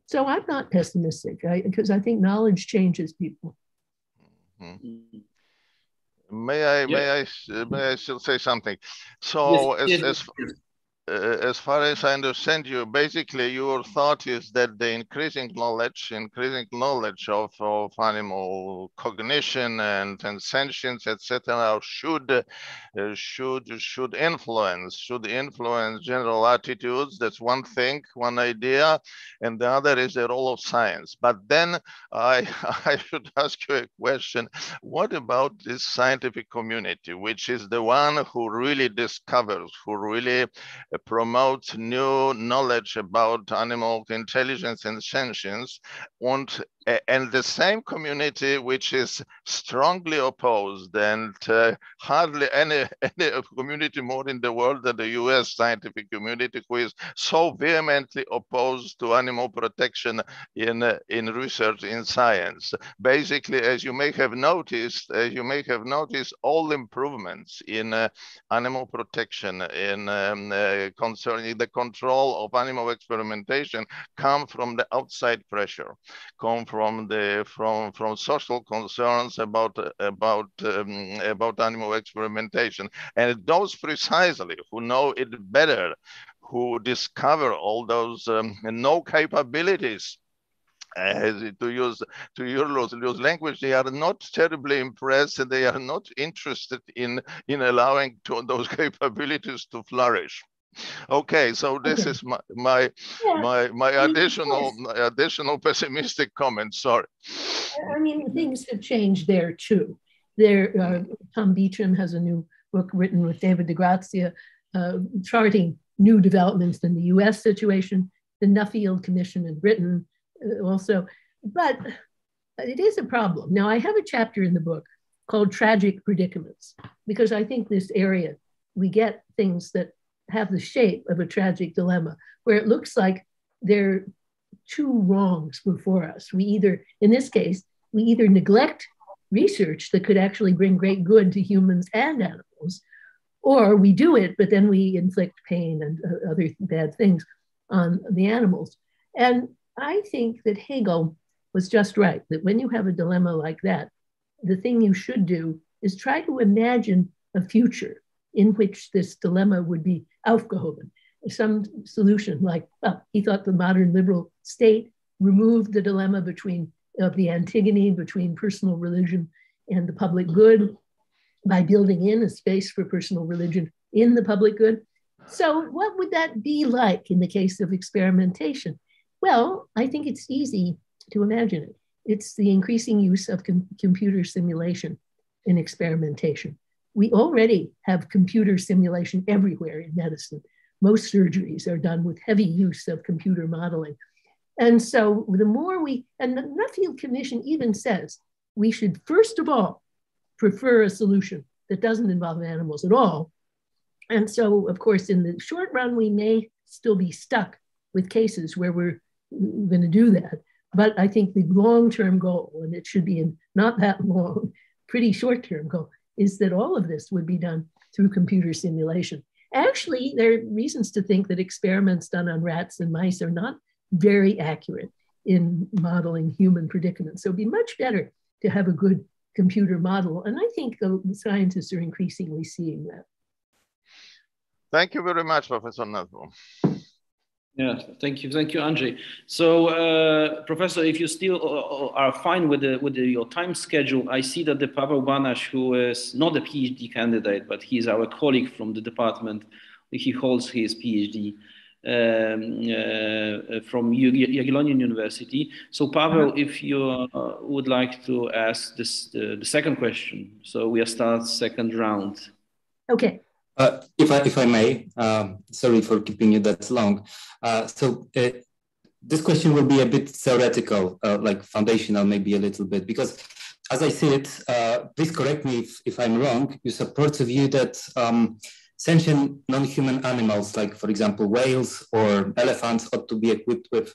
So I'm not pessimistic, because I think knowledge changes people. Mm-hmm. May I still say something? So yes, as far as I understand you, basically your thought is that the increasing knowledge of animal cognition and sentience, etc., should influence general attitudes. That's one thing, one idea, and the other is the role of science. But then I should ask you a question. What about this scientific community, which is the one who really discovers, who really promotes new knowledge about animal intelligence and sentience, and the same community which is strongly opposed, and hardly any community more in the world than the US scientific community, who is so vehemently opposed to animal protection in research in science. Basically, as you may have noticed, all improvements in animal protection, in concerning the control of animal experimentation, come from the outside pressure, come from social concerns about animal experimentation, and those precisely who know it better, who discover all those no capabilities. To use your language, they are not terribly impressed, and they are not interested in allowing those capabilities to flourish. Okay, so this is my additional pessimistic comment. Sorry. I mean, things have changed there too. Tom Beecham has a new book written with David DeGrazia, charting new developments in the U.S. situation. The Nuffield Commission in Britain also, but it is a problem. Now, I have a chapter in the book called Tragic Predicaments, because I think this area we get things that have the shape of a tragic dilemma, where it looks like there are two wrongs before us. We either, in this case, we either neglect research that could actually bring great good to humans and animals, or we do it, but then we inflict pain and other bad things on the animals. And I think that Hegel was just right, that when you have a dilemma like that, the thing you should do is try to imagine a future in which this dilemma would be aufgehoben, some solution like, well, he thought the modern liberal state removed the dilemma of the Antigone between personal religion and the public good by building in a space for personal religion in the public good. So what would that be like in the case of experimentation? Well, I think it's easy to imagine it. It's the increasing use of computer simulation in experimentation. We already have computer simulation everywhere in medicine. Most surgeries are done with heavy use of computer modeling. And so the more and the Nuffield Commission even says, we should first of all prefer a solution that doesn't involve animals at all. And so, of course, in the short run, we may still be stuck with cases where we're going to do that. But I think the long-term goal, and it should be in not that long, pretty short-term goal, is that all of this would be done through computer simulation. Actually, there are reasons to think that experiments done on rats and mice are not very accurate in modeling human predicaments. So it'd be much better to have a good computer model. And I think the scientists are increasingly seeing that. Thank you very much, Professor Nussbaum. Yeah, thank you, Andrzej. So, Professor, if you still are fine with your time schedule, I see that the Paweł Banaś, who is not a PhD candidate, but he's our colleague from the department, he holds his PhD from Jagiellonian University. So, Paweł, if you would like to ask the second question, so we start second round. Okay. If I may, sorry for keeping you that long. This question will be a bit theoretical, like foundational, maybe a little bit, because as I see it, please correct me if I'm wrong, you support the view that sentient non-human animals, like for example, whales or elephants, ought to be equipped with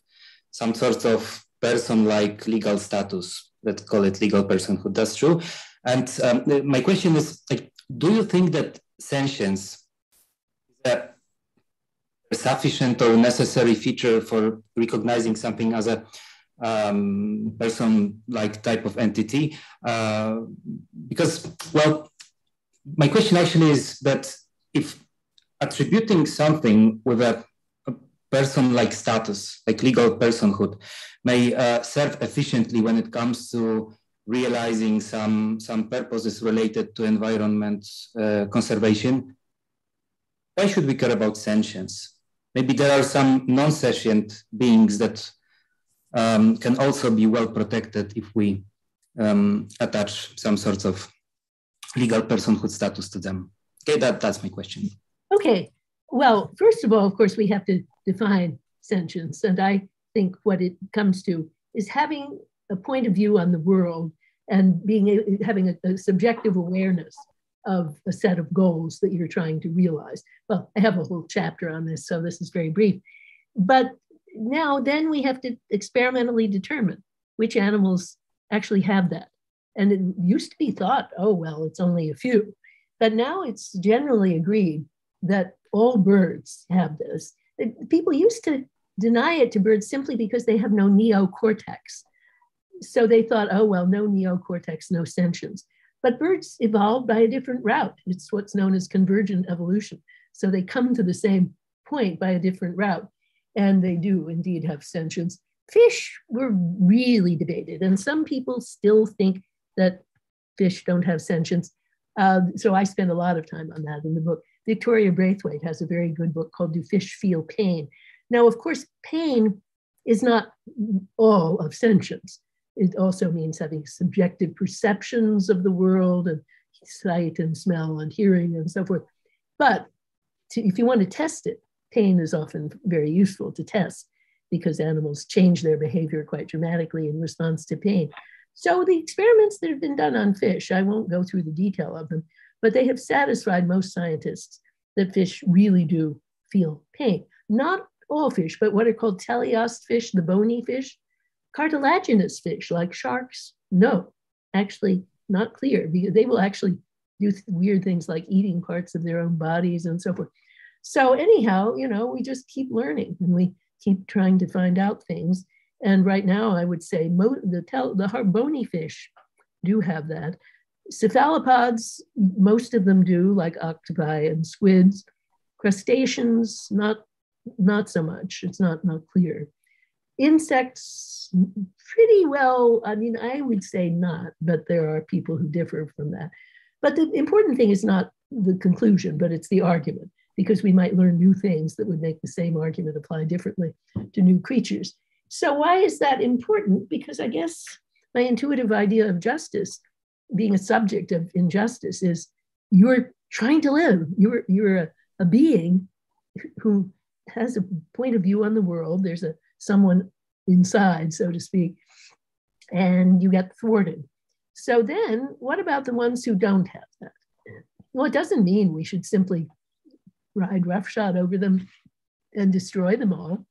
some sort of person-like legal status. Let's call it legal personhood. That's true. And my question is, like, do you think that sentience is a sufficient or necessary feature for recognizing something as a person-like type of entity? Because, well, my question actually is that if attributing something with a person-like status, like legal personhood, may serve efficiently when it comes to realizing some purposes related to environment conservation, why should we care about sentience? Maybe there are some non-sentient beings that can also be well protected if we attach some sorts of legal personhood status to them. Okay, that's my question. Okay, well, first of all, of course, we have to define sentience. And I think what it comes to is having a point of view on the world and having a subjective awareness of a set of goals that you're trying to realize. Well, I have a whole chapter on this, so this is very brief. But now then we have to experimentally determine which animals actually have that. And it used to be thought, oh, well, it's only a few. But now it's generally agreed that all birds have this. People used to deny it to birds simply because they have no neocortex. So they thought, oh, well, no neocortex, no sentience. But birds evolved by a different route. It's what's known as convergent evolution. So they come to the same point by a different route. And they do indeed have sentience. Fish were really debated. And some people still think that fish don't have sentience. So I spend a lot of time on that in the book. Victoria Braithwaite has a very good book called Do Fish Feel Pain? Now, of course, pain is not all of sentience. It also means having subjective perceptions of the world and sight and smell and hearing and so forth. But if you want to test it, pain is often very useful to test because animals change their behavior quite dramatically in response to pain. So the experiments that have been done on fish, I won't go through the detail of them, but they have satisfied most scientists that fish really do feel pain. Not all fish, but what are called teleost fish, the bony fish. Cartilaginous fish like sharks, no, actually not clear, because they will actually do weird things like eating parts of their own bodies and so forth. So anyhow, you know, we just keep learning and we keep trying to find out things. And right now, I would say the bony fish do have that. Cephalopods, most of them do, like octopi and squids. Crustaceans, not so much. It's not clear. Insects, pretty well, I mean, I would say not, but there are people who differ from that. But the important thing is not the conclusion, but it's the argument, because we might learn new things that would make the same argument apply differently to new creatures. So why is that important? Because I guess my intuitive idea of justice, being a subject of injustice, is you're trying to live. You're a being who has a point of view on the world. There's someone inside, so to speak, and you get thwarted. So then what about the ones who don't have that? Well, it doesn't mean we should simply ride roughshod over them and destroy them all.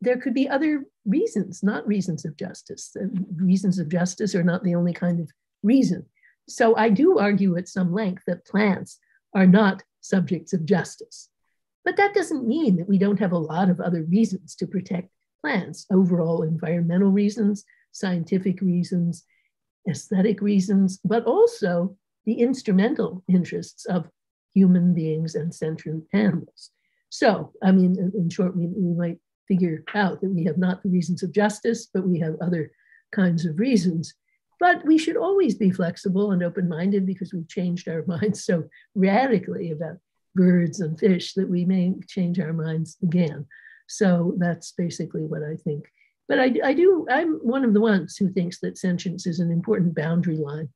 There could be other reasons, not reasons of justice. Reasons of justice are not the only kind of reason. So I do argue at some length that plants are not subjects of justice. But that doesn't mean that we don't have a lot of other reasons to protect plants: overall environmental reasons, scientific reasons, aesthetic reasons, but also the instrumental interests of human beings and sentient animals. So, I mean, in short, we might figure out that we have not the reasons of justice, but we have other kinds of reasons. But we should always be flexible and open-minded, because we've changed our minds so radically about birds and fish that we may change our minds again. So that's basically what I think. But I'm one of the ones who thinks that sentience is an important boundary line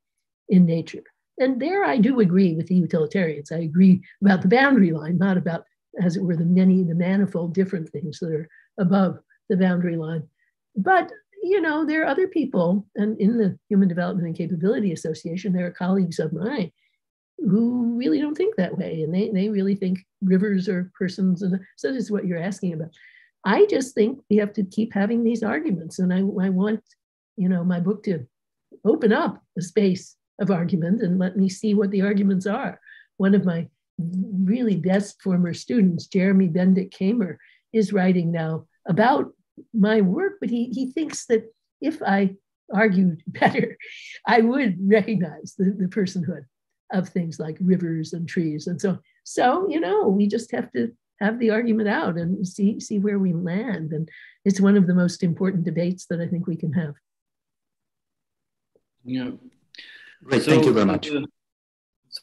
in nature. And there I do agree with the utilitarians. I agree about the boundary line, not about, as it were, the manifold different things that are above the boundary line. But, you know, there are other people, and in the Human Development and Capability Association, there are colleagues of mine who really don't think that way. And they really think rivers are persons. And so this is what you're asking about. I just think we have to keep having these arguments. And I want, you know, my book to open up a space of argument and let me see what the arguments are. One of my really best former students, Jeremy Bendick-Kamer, is writing now about my work, but he thinks that if I argued better, I would recognize the personhood of things like rivers and trees and so on. So, you know, we just have to have the argument out and see where we land. And it's one of the most important debates that I think we can have. Yeah. Great, thank you very much.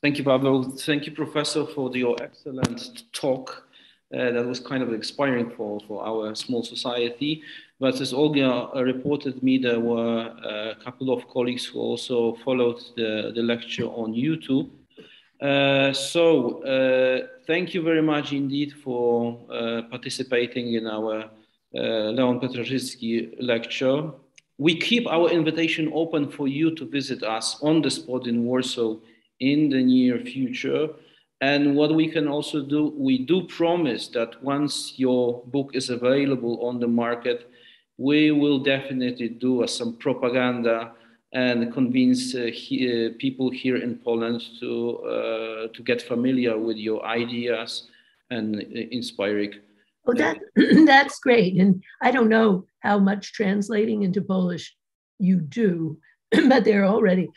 Thank you, Pavel. Thank you, Professor, for your excellent talk. That was kind of inspiring for our small society. But as Olga reported me, there were a couple of colleagues who also followed the lecture on YouTube. So thank you very much indeed for participating in our Leona Petrażyckiego lecture. We keep our invitation open for you to visit us on the spot in Warsaw in the near future. And what we can also do, we do promise that once your book is available on the market, we will definitely do some propaganda and convince people here in Poland to get familiar with your ideas and inspiring. Oh, that's great. And I don't know how much translating into Polish you do, but there are already,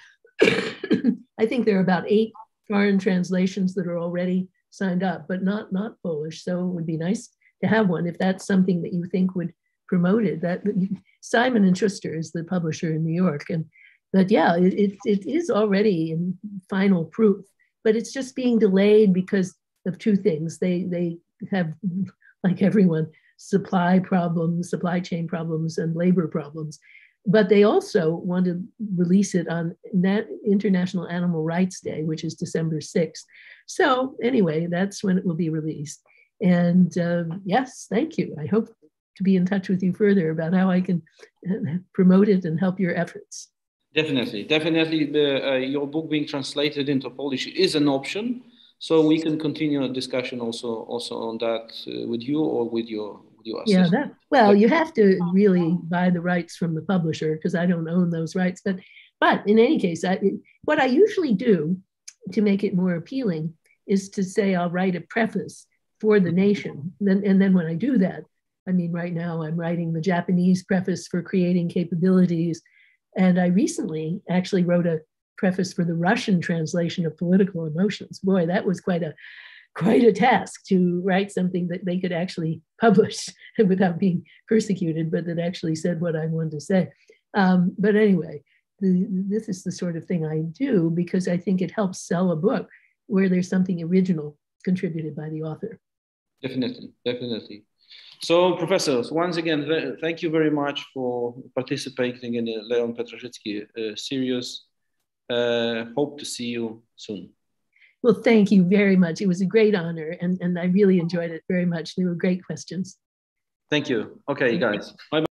I think there are about 8 foreign translations that are already signed up, but not Polish. So it would be nice to have one if that's something that you think would promote it. That Simon & Schuster is the publisher in New York, but yeah, it is already in final proof, but it's just being delayed because of 2 things. They have, like everyone, supply chain problems, and labor problems. But they also want to release it on International Animal Rights Day, which is December 6th. So anyway, that's when it will be released. And yes, thank you. I hope to be in touch with you further about how I can promote it and help your efforts. Definitely. Your book being translated into Polish is an option. So we can continue a discussion also on that with you or with your yeah, assistant. well, you have to really buy the rights from the publisher because I don't own those rights. But in any case, what I usually do to make it more appealing is to say I'll write a preface for the nation. And then when I do that, I mean, right now I'm writing the Japanese preface for creating capabilities. And I recently actually wrote a preface for the Russian translation of Political Emotions. Boy, that was quite a task to write something that they could actually publish without being persecuted, but that actually said what I wanted to say. But anyway, this is the sort of thing I do because I think it helps sell a book where there's something original contributed by the author. Definitely, definitely. So, professors, once again, thank you very much for participating in the Leona Petrażyckiego series. Hope to see you soon. Well, thank you very much. It was a great honor, and I really enjoyed it very much. They were great questions. Thank you. Okay, guys. Bye-bye.